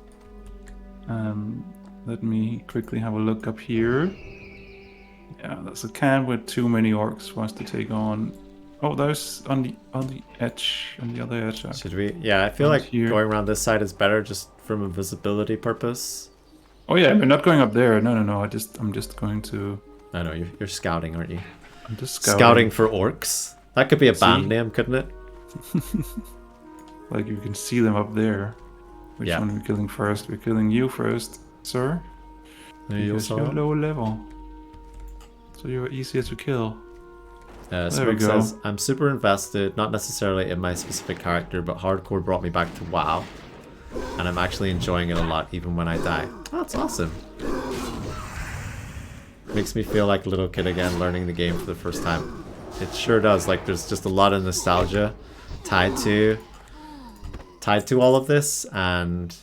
Let me quickly have a look up here. Yeah, that's a camp with too many orcs for us to take on. Oh, there's on the edge, on the other edge. Should we? Yeah, I feel like going around this side is better just from a visibility purpose. Oh yeah, we're not going up there. No. I'm just going to. I know you're scouting, aren't you? I'm just scouting. Scouting for orcs. That could be a band name, couldn't it? Like you can see them up there. Which one are we killing first? We're killing you first, sir. Because you're low level, so you're easier to kill. Smoke says, I'm super invested, not necessarily in my specific character, but hardcore brought me back to WoW. And I'm actually enjoying it a lot, even when I die. Oh, that's awesome. Makes me feel like a little kid again, learning the game for the first time. It sure does. Like, there's just a lot of nostalgia tied to all of this, and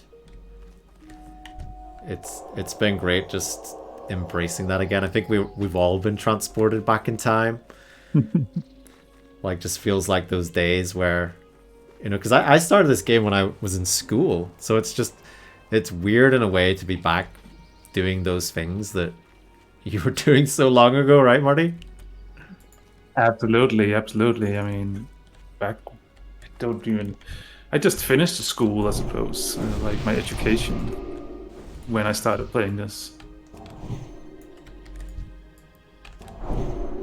it's been great just embracing that again. I think we've all been transported back in time. Like, just feels like those days where, you know, because I started this game when I was in school, so it's weird in a way to be back doing those things that you were doing so long ago, right, Marty? Absolutely. I mean, I just finished school, I suppose, like my education, when I started playing this.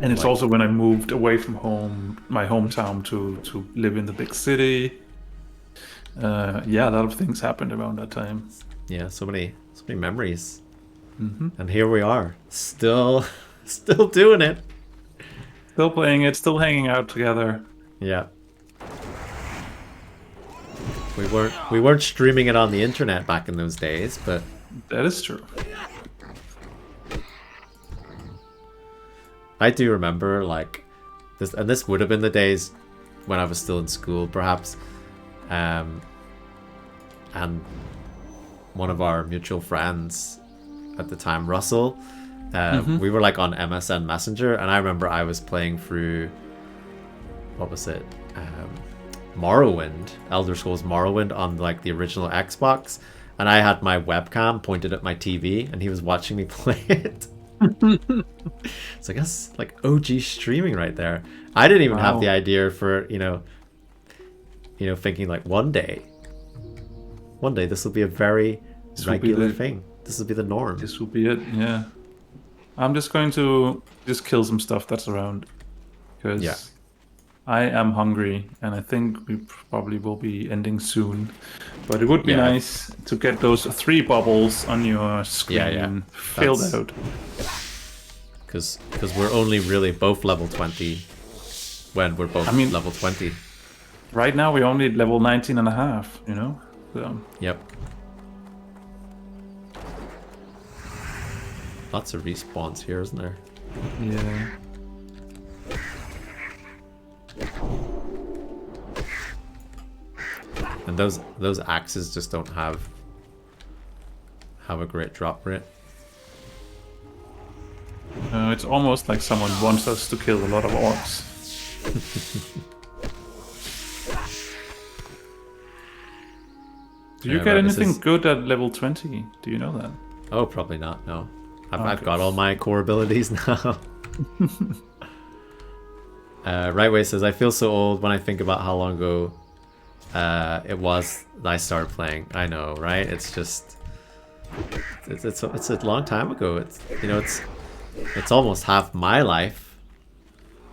And it's also when I moved away from home, my hometown, to live in the big city. Yeah, a lot of things happened around that time. Yeah, so many memories. And here we are, still doing it. Still playing it, still hanging out together. Yeah. We weren't streaming it on the internet back in those days, but that is true. I do remember, like, this, and this would have been the days when I was still in school, perhaps. And one of our mutual friends at the time, Russell, we were like on MSN Messenger, and I remember I was playing through, what was it? Morrowind, Elder Scrolls Morrowind on like the original Xbox, and I had my webcam pointed at my TV, and he was watching me play it. It's like, that's like OG streaming right there. I didn't even have the idea for, you know, thinking like one day this will be a very regular thing. This will be the norm. This will be it, yeah. I'm just going to kill some stuff that's around, because I am hungry, and I think we probably will be ending soon. But it would be nice to get those 3 bubbles on your screen filled out. Because we're only really both level 20 when we're both level 20. Right now we're only level 19 and a half, you know? So. Yep. Lots of respawns here, isn't there? Yeah. And those axes just don't have a great drop rate. It's almost like someone wants us to kill a lot of orcs. Do you get anything good at level 20? Do you know that? Oh, probably not, no. I've got all my core abilities now. Rightway says, I feel so old when I think about how long ago it was that I started playing. I know, right? It's just... It's a long time ago. It's almost half my life.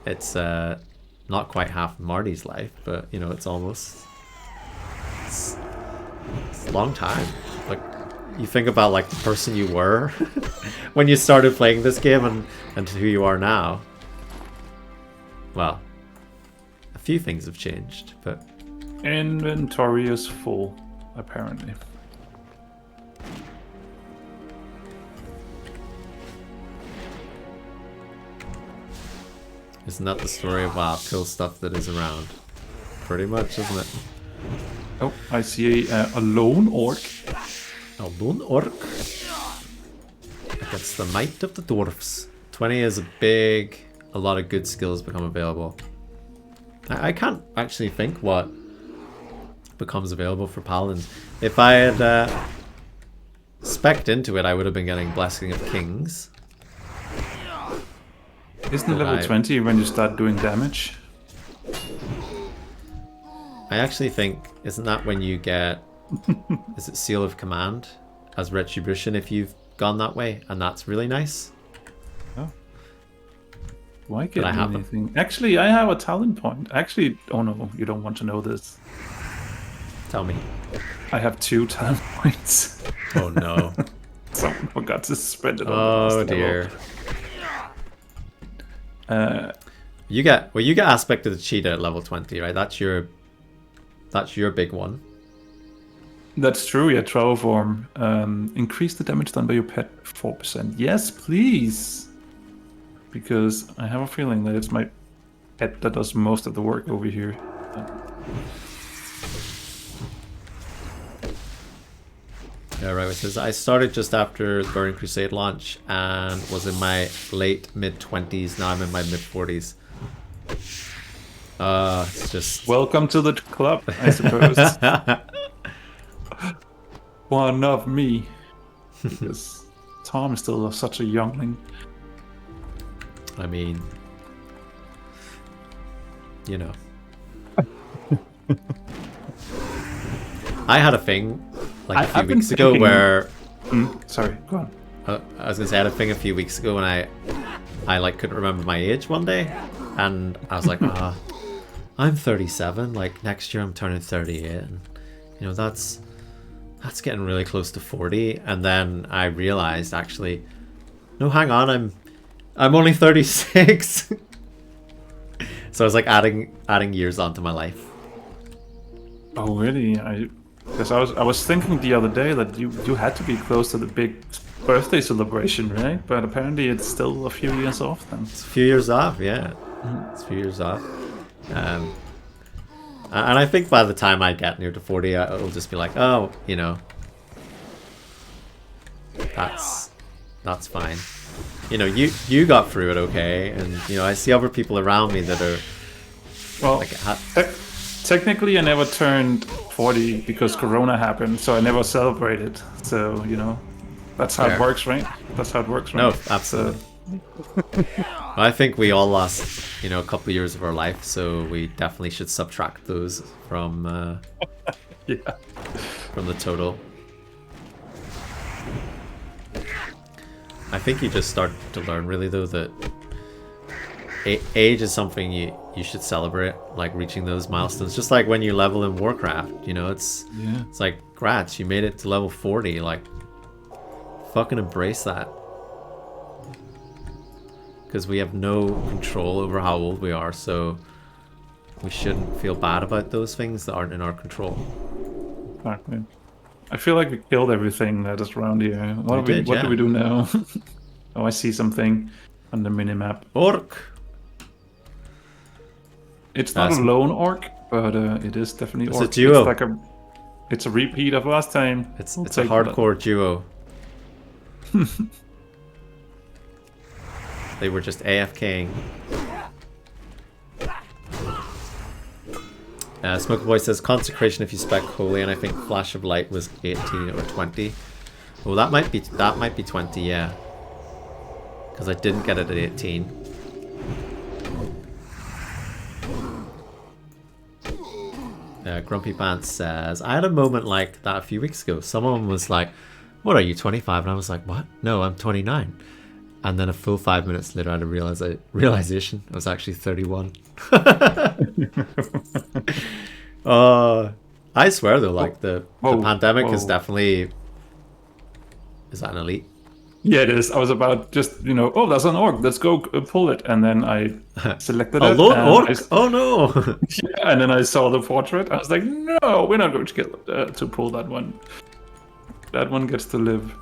It's not quite half Marty's life, but you know, it's almost it's a long time. Like you think about like the person you were when you started playing this game and who you are now. Well, a few things have changed, but inventory is full, apparently. Isn't that the story of WoW? Kill stuff that is around. Pretty much, isn't it? Oh, I see a lone orc. A lone orc? Against the might of the dwarfs. 20 is a lot of good skills become available. I can't actually think what becomes available for paladins. If I had specced into it, I would have been getting Blessing of Kings. Isn't it level 20 when you start doing damage? I actually think, isn't that when you get, is it Seal of Command as Retribution if you've gone that way? And that's really nice. Oh. Why get anything? Actually, I have a talent point. Actually, oh no, you don't want to know this. Tell me. I have 2 talent points. Oh no. Someone forgot to spend it on the last dear. Level. You get Aspect of the Cheetah at level 20, right? That's your big one. That's true, yeah, Troll form. Increase the damage done by your pet 4%. Yes, please. Because I have a feeling that it's my pet that does most of the work over here. Yeah, right. It says I started just after the Burning Crusade launch and was in my late mid-20s. Now I'm in my mid-40s. It's just welcome to the club, I suppose. One of me, because Thom is still such a youngling. I mean, you know, I had a thing. Like a few weeks ago where... Sorry, go on. I was going to say I had a thing a few weeks ago when I like couldn't remember my age one day. And I was like, I'm 37. Like next year I'm turning 38. And, you know, that's getting really close to 40. And then I realized actually, no, hang on, I'm only 36. So I was like adding years onto my life. Oh, really? Because I was thinking the other day that you had to be close to the big birthday celebration, right? But apparently it's still a few years off then. It's a few years off, yeah. It's a few years off. And I think by the time I get near to 40, it'll just be like, oh, you know, that's fine. You know, you got through it okay, and you know, I see other people around me that are well. Like, technically, I never turned 40 because Corona happened, so I never celebrated. So, you know, that's how it works, right? That's how it works, right? No, absolutely. I think we all lost, you know, a couple of years of our life, so we definitely should subtract those from from the total. I think you just start to learn, really, though, that age is something you should celebrate, like reaching those milestones. Just like when you level in Warcraft, you know, it's like, grats, you made it to level 40, like, fucking embrace that. Because we have no control over how old we are, so we shouldn't feel bad about those things that aren't in our control. Exactly. I feel like we killed everything that is around here. What do we do now? Oh, I see something on the minimap. Orc. It's not a lone orc, but it is definitely It's orc. a duo. It's a repeat of last time. It's a hardcore duo. They were just AFKing. Smoke Boy says consecration if you spec holy, and I think flash of light was 18 or 20. Oh, that might be 20, yeah. Because I didn't get it at 18. Grumpy Pants says, I had a moment like that a few weeks ago. Someone was like, what are you, 25? And I was like, what? No, I'm 29. And then a full 5 minutes later I had a realization I was actually 31. I swear though, like the pandemic is definitely... Is that an elite? Yeah, it is. I was about just, oh, that's an orc. Let's go pull it. And then I selected a it. Lone orc? Oh no! Yeah, and then I saw the portrait. I was like, no, we're not going to pull that one. That one gets to live.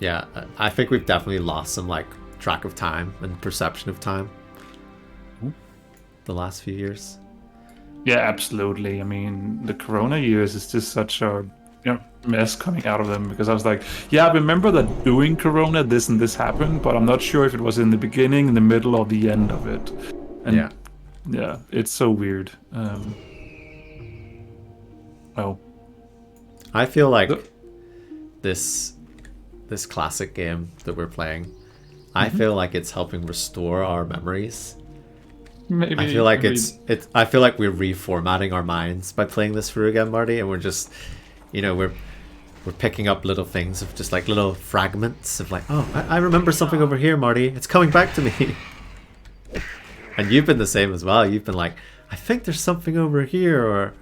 Yeah, I think we've definitely lost some like track of time and perception of time the last few years. Yeah, absolutely. I mean, the Corona years is just such a mess coming out of them, because I was like, yeah, I remember that during Corona this and this happened, but I'm not sure if it was in the beginning, in the middle, or the end of it. And yeah, it's so weird. I feel like this classic game that we're playing, I feel like it's helping restore our memories. Maybe I feel like I feel like we're reformatting our minds by playing this through again, Marty, and we're just, we're picking up little things of just like little fragments of like, oh, I remember something over here, Marty. It's coming back to me. And you've been the same as well. You've been like, I think there's something over here, or.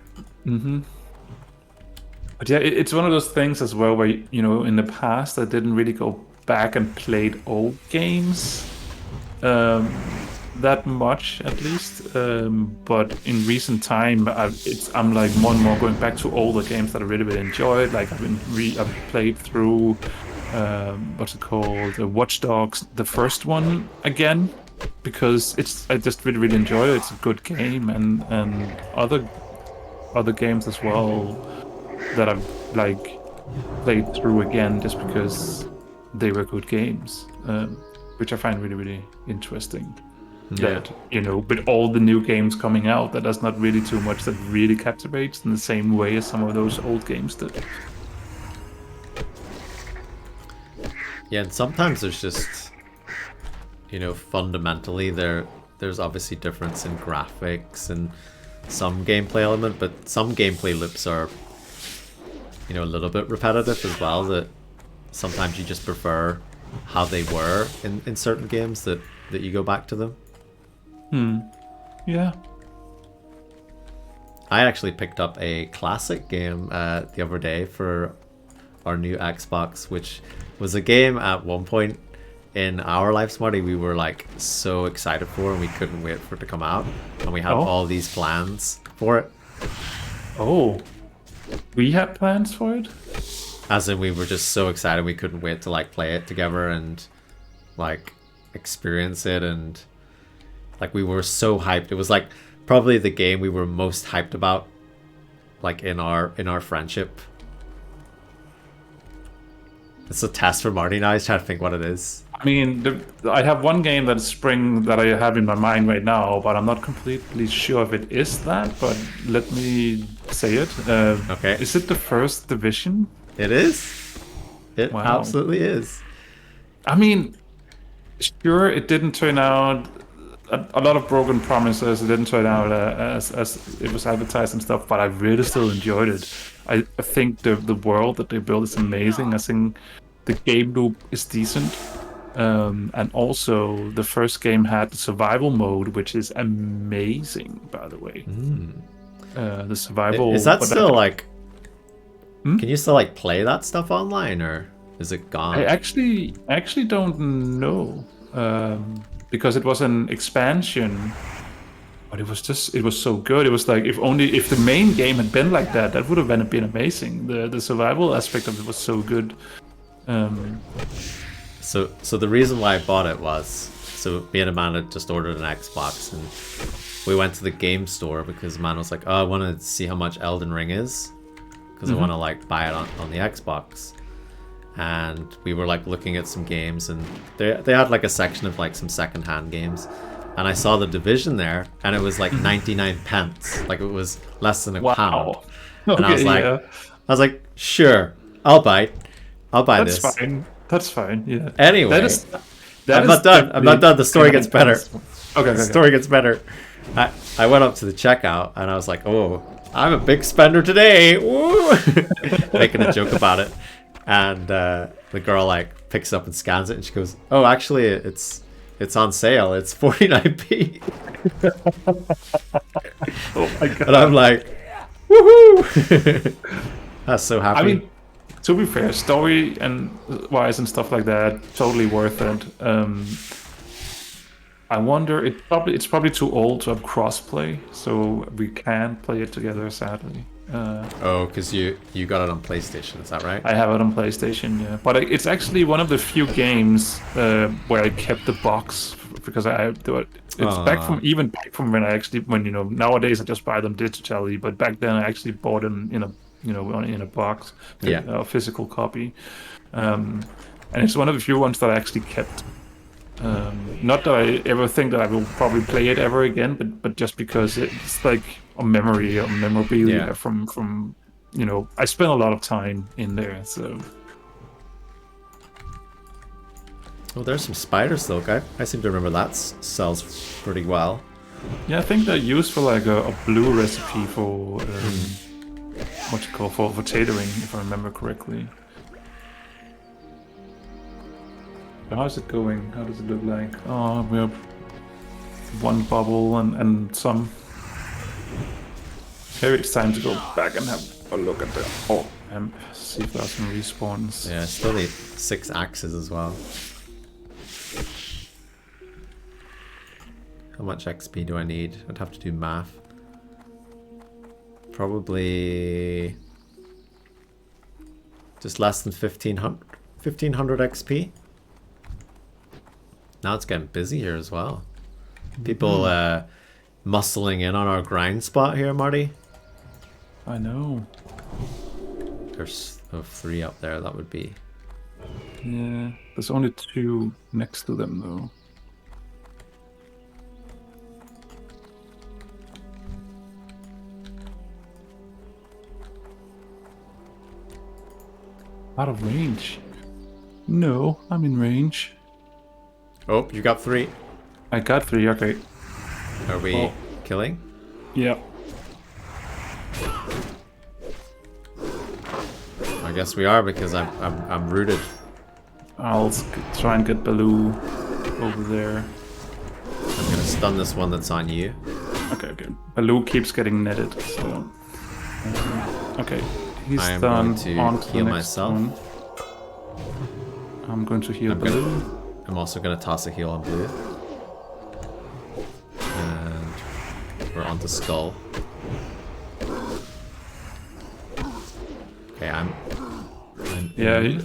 But yeah, it's one of those things as well where, in the past I didn't really go back and played old games that much, at least. But in recent time, I'm like more and more going back to older games that I really, really enjoyed. Like I've played through what's it called, Watch Dogs, the first one again, because I just really, really enjoy it. It's a good game, and other games as well that I've like played through again just because they were good games, which I find really, really interesting. Yeah. That, with all the new games coming out, that there's not really too much that really captivates in the same way as some of those old games did. Yeah, and sometimes there's just, fundamentally there's obviously difference in graphics and some gameplay element, but some gameplay loops are, a little bit repetitive as well, that sometimes you just prefer how they were in certain games that you go back to them. Yeah. I actually picked up a classic game the other day for our new Xbox, which was a game at one point in our lives, Marty, we were like so excited for, and we couldn't wait for it to come out, and we had all these plans for it. Oh, we had plans for it? As in, we were just so excited we couldn't wait to like play it together and like experience it, and like we were so hyped. It was like probably the game we were most hyped about, like in our friendship. It's a test for Marty now. He's trying to think what it is. I mean, I have one game that I have in my mind right now, but I'm not completely sure if it is that. But let me say it. Okay. Is it the First Division? It is. It absolutely is. I mean, sure, it didn't turn out. A lot of broken promises. It didn't turn out as it was advertised and stuff. But I really still enjoyed it. I think the world that they built is amazing. I think the game loop is decent. And also, the first game had the survival mode, which is amazing, by the way. The survival... Is that still, like... Can you still, like, play that stuff online, or is it gone? I actually don't know. Because it was an expansion. But it was so good. It was like, if the main game had been like that would have been amazing. The survival aspect of it was so good. So the reason why I bought it was, so me and Amanda just ordered an Xbox, and we went to the game store because Amanda was like, oh, I want to see how much Elden Ring is, because I want to like buy it on the Xbox. And we were like looking at some games, and they had like a section of like some secondhand games, and I saw the Division there, and it was like 99 pence, like it was less than a pound. And I was like, sure, I'll buy That's this. fine. That's fine. Yeah. Anyway, I'm not done. The story gets better. Okay. The story gets better. I went up to the checkout, and I was like, oh, I'm a big spender today. Woo! Making a joke about it. And the girl like picks up and scans it, and she goes, "Oh, actually, it's on sale. It's 49p." Oh my god! And I'm like, "Woohoo!" I was so happy. I mean, to be fair, story and wise and stuff like that, totally worth it. I wonder, it's probably too old to have crossplay, so we can't play it together. Sadly. Oh, because you got it on PlayStation, is that right? I have it on PlayStation, yeah. But it's actually one of the few games where I kept the box because it's back from when nowadays I just buy them digitally, but back then I actually bought them in a box, a physical copy, and it's one of the few ones that I actually kept. Not that I ever think that I will probably play it ever again, but just because it's like a memory or memorabilia from I spent a lot of time in there. So well, there's some spiders though. I seem to remember that sells pretty well. yeah, I think they're used for like a blue recipe for what you call for tatering, if I remember correctly. How's it going? How does it look like? Oh, we have one bubble and some. Maybe it's time to go back and have a look at the amp, see if there's some respawns. Yeah, still need 6 axes as well. How much XP do I need? I'd have to do math. Probably just less than 1500 XP. Now it's getting busy here as well. People muscling in on our grind spot here, Marty. I know. There's 3 up there, that would be. Yeah, there's only 2 next to them though. Out of range? No, I'm in range. Oh, you got 3. I got 3, okay. Are we killing? Yeah. I guess we are because I'm rooted. I'll try and get Baloo over there. I'm gonna stun this one that's on you. Okay. Baloo keeps getting netted, so. Okay, he's I am done. going to On to heal the next myself. one. I'm going to heal Baloo. I'm also gonna toss a heal on blue. And we're on to Skull. Okay, I'm Yeah,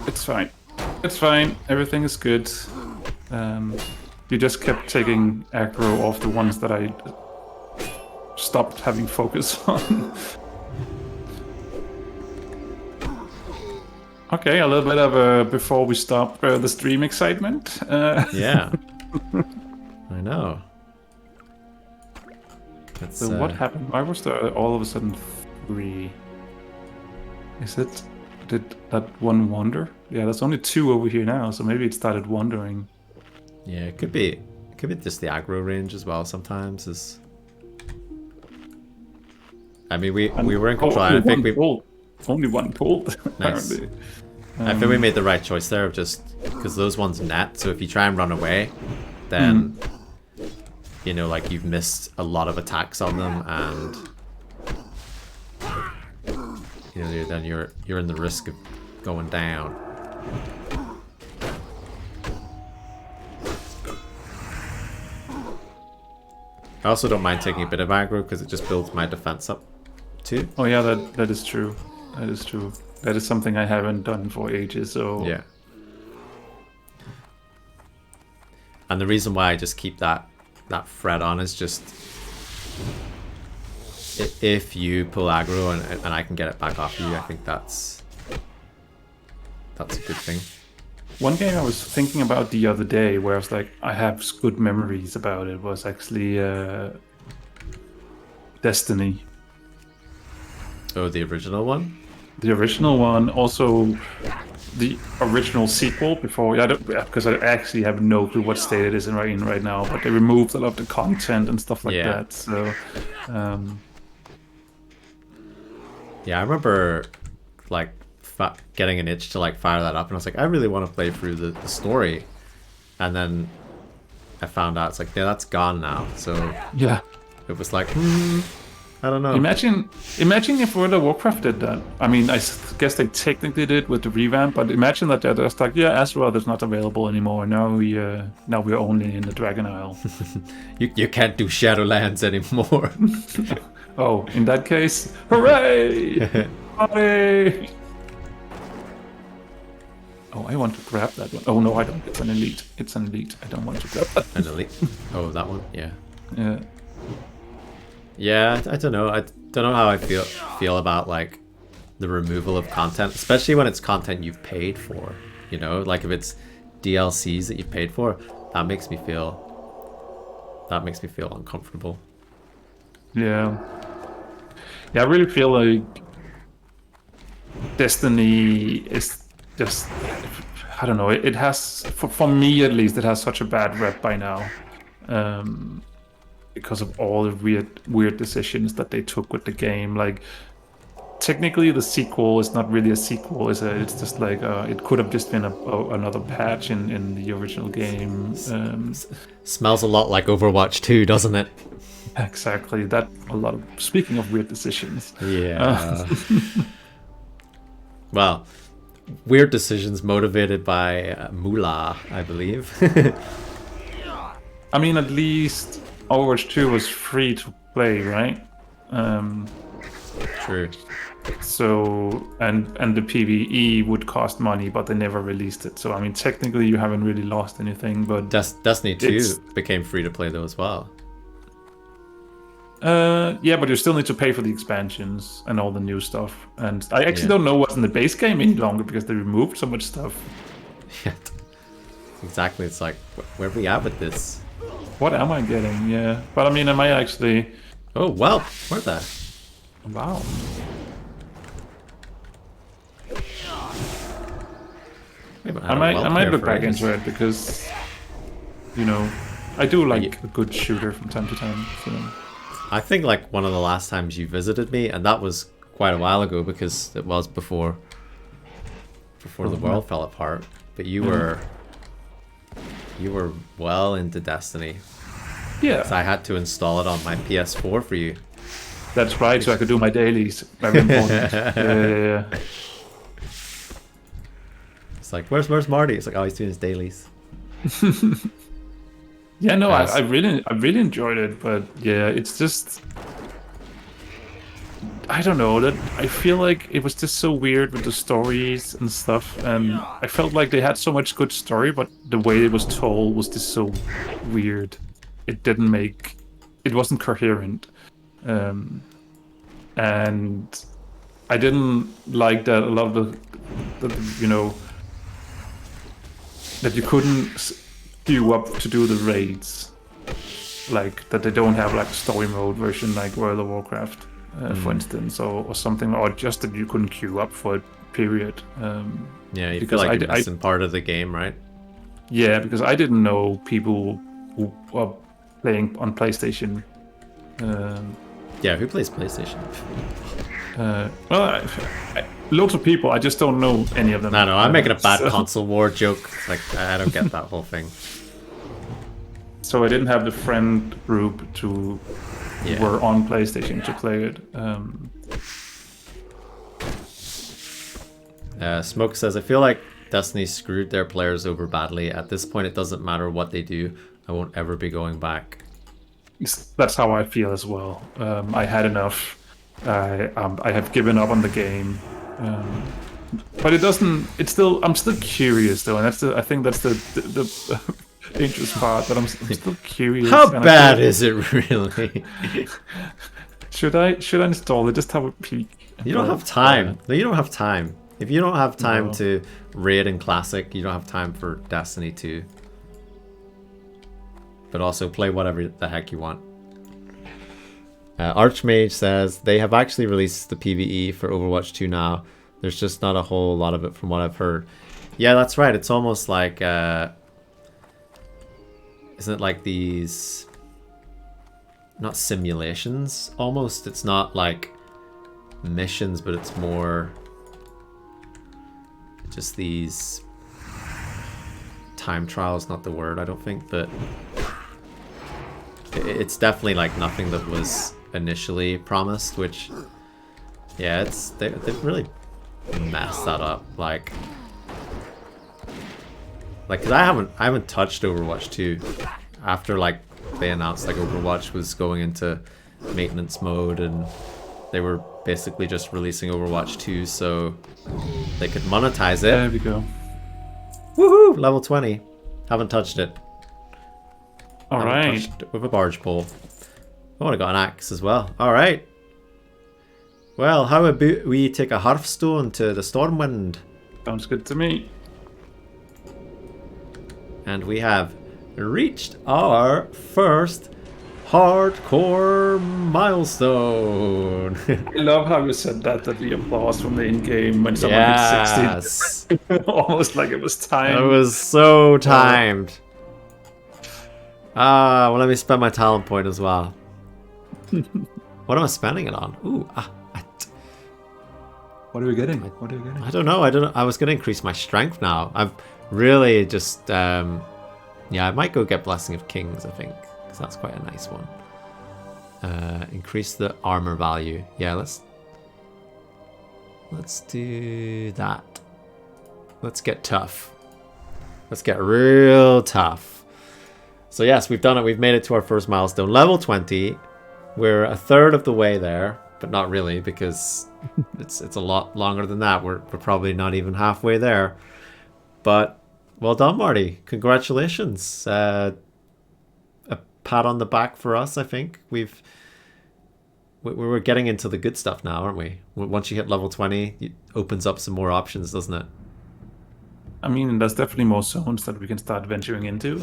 it's fine. It's fine. Everything is good. You just kept taking aggro off the ones that I stopped having focus on. Okay, a little bit of a before we stop the stream excitement. Yeah. I know. It's, So what happened? Why was there all of a sudden 3? Did that one wander? Yeah, there's only 2 over here now, so maybe it started wandering. Yeah, it could be just the aggro range as well sometimes. I mean, we were in control. I think only one pulled. Nice. Apparently. I think we made the right choice there of just because those ones net. So if you try and run away, then like you've missed a lot of attacks on them, and then you're in the risk of going down. I also don't mind taking a bit of aggro because it just builds my defense up too. Oh yeah, that is true. That is true. That is something I haven't done for ages. So Yeah. And the reason why I just keep that thread on is just if you pull aggro and I can get it back off you, I think that's a good thing. one game I was thinking about the other day, where I was like, I have good memories about it, was actually Destiny. Oh, the original one? The original one, also the original sequel before. Because I actually have no clue what state it is in right now. But they removed a lot of the content and stuff like that. So, yeah, I remember like getting an itch to like fire that up, and I was like, I really want to play through the story, and then I found out it's like, yeah, that's gone now. So yeah. it was like, I don't know. Imagine if World of Warcraft did that. I mean, I guess they technically did with the revamp, but imagine that they're just like, yeah, Azeroth is not available anymore. Now we're only in the Dragon Isle. you can't do Shadowlands anymore. Oh, in that case, hooray! Hooray! Oh, I want to grab that one. Oh no, I don't. It's an elite. It's an elite. I don't want to grab that. An elite? Oh, that one? Yeah. Yeah. Yeah, I don't know. I don't know how I feel about like the removal of content, especially when it's content you've paid for. You know, like if it's DLCs that you've paid for, that makes me feel uncomfortable. Yeah. Yeah, I really feel like Destiny is just, I don't know, it has, for me at least, it has such a bad rep by now. Because of all the weird decisions that they took with the game. Like, technically the sequel is not really a sequel, is it? It's just like, it could have just been another patch in the original game. Smells a lot like Overwatch 2, doesn't it? Exactly. Speaking of weird decisions. Yeah. Well, weird decisions motivated by moolah, I believe. I mean, at least Overwatch 2 was free to play, right? True. So, and the PvE would cost money, but they never released it. So, I mean, technically you haven't really lost anything, but... Destiny 2 became free to play though as well. Yeah, but you still need to pay for the expansions and all the new stuff. And I actually don't know what's in the base game any longer because they removed so much stuff. Yeah, exactly. It's like, where are we at with this? What am I getting? Yeah, but I mean, I might actually... Oh, well, where's that? Wow. I might look back into it because, you know, I do like a good shooter from time to time. So. I think like one of the last times you visited me, and that was quite a while ago because it was before the world fell apart. But you were well into Destiny. Yeah. So I had to install it on my PS4 for you. That's right, so I could do my dailies. Very important. Yeah. It's like, where's Marty? It's like, oh, he's doing his dailies. Yeah, no, I really enjoyed it, but yeah, it's just, I don't know, that I feel like it was just so weird with the stories and stuff, and I felt like they had so much good story, but the way it was told was just so weird. It wasn't coherent, and I didn't like that a lot of the you know, that you couldn't queue up to do the raids, like that they don't have like a story mode version like World of Warcraft, for instance, or something, or just that you couldn't queue up for it, period. Yeah, you feel like you're missing part of the game, right? Yeah, because I didn't know people who were playing on PlayStation. Yeah, who plays PlayStation? Well, loads of people. I just don't know any of them. No, I'm making a bad console war joke. Like, I don't get that whole thing. So I didn't have the friend group who were on PlayStation to play it. Smoke says, I feel like Destiny screwed their players over badly. At this point, it doesn't matter what they do. I won't ever be going back. That's how I feel as well. I had enough. I have given up on the game. But it doesn't. It's still. I'm still curious though, and I think that's the dangerous part. But I'm still curious. How bad is it really? Should I install it? Just have a peek. You don't have time. No, you don't have time. If you don't have time to raid in Classic, you don't have time for Destiny 2. But also play whatever the heck you want. Archmage says they have actually released the PvE for Overwatch 2 now. There's just not a whole lot of it from what I've heard. Yeah, that's right. It's almost like isn't it like these, not simulations almost? It's not like missions, but it's more just these time trials, not the word, I don't think, but it's definitely like nothing that was initially promised, which, yeah, they've really messed that up. Like, cause I haven't touched Overwatch 2 after like they announced like Overwatch was going into maintenance mode, and they were basically just releasing Overwatch 2 so they could monetize it. There we go. Woohoo! Level 20. Haven't touched it. Alright. With a barge pole. Oh, I got an axe as well. Alright. Well, how about we take a Hearthstone to the Stormwind? Sounds good to me. And we have reached our first hardcore milestone. I love how you said that the applause from the in-game when someone hit 16. Almost like it was timed. It was so timed. Well, let me spend my talent point as well. What am I spending it on? Ooh, What are we getting? I don't know. I was going to increase my strength now. I've really just, yeah, I might go get Blessing of Kings, I think, because that's quite a nice one. Increase the armor value. Yeah, let's do that. Let's get tough. Let's get real tough. So yes, we've done it. We've made it to our first milestone. Level 20. We're a third of the way there, but not really, because it's a lot longer than that. We're probably not even halfway there. But well done, Marty. Congratulations. A pat on the back for us, I think. We're getting into the good stuff now, aren't we? Once you hit level 20, it opens up some more options, doesn't it? I mean, there's definitely more zones that we can start venturing into,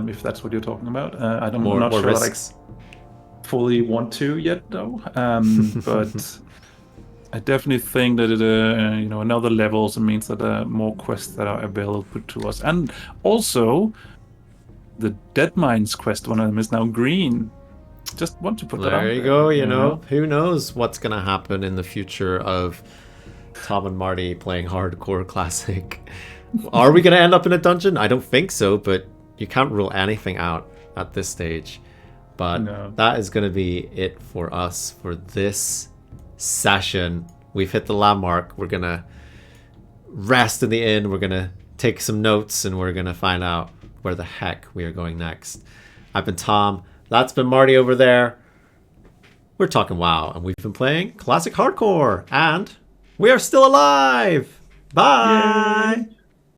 if that's what you're talking about. I'm not sure risks. I fully want to yet, though. But I definitely think that it, another level also means that more quests that are available to us, and also the Dead Mines quest, one of them is now green. Just want to put that out there. There you go. You know, who knows what's gonna happen in the future of Thom and Marty playing hardcore classic. Are we going to end up in a dungeon? I don't think so, but you can't rule anything out at this stage. But that is going to be it for us for this session. We've hit the landmark. We're going to rest in the inn. We're going to take some notes, and we're going to find out where the heck we are going next. I've been Tom. That's been Marty over there. We're talking WoW, and we've been playing Classic Hardcore, and we are still alive. Bye. Yay.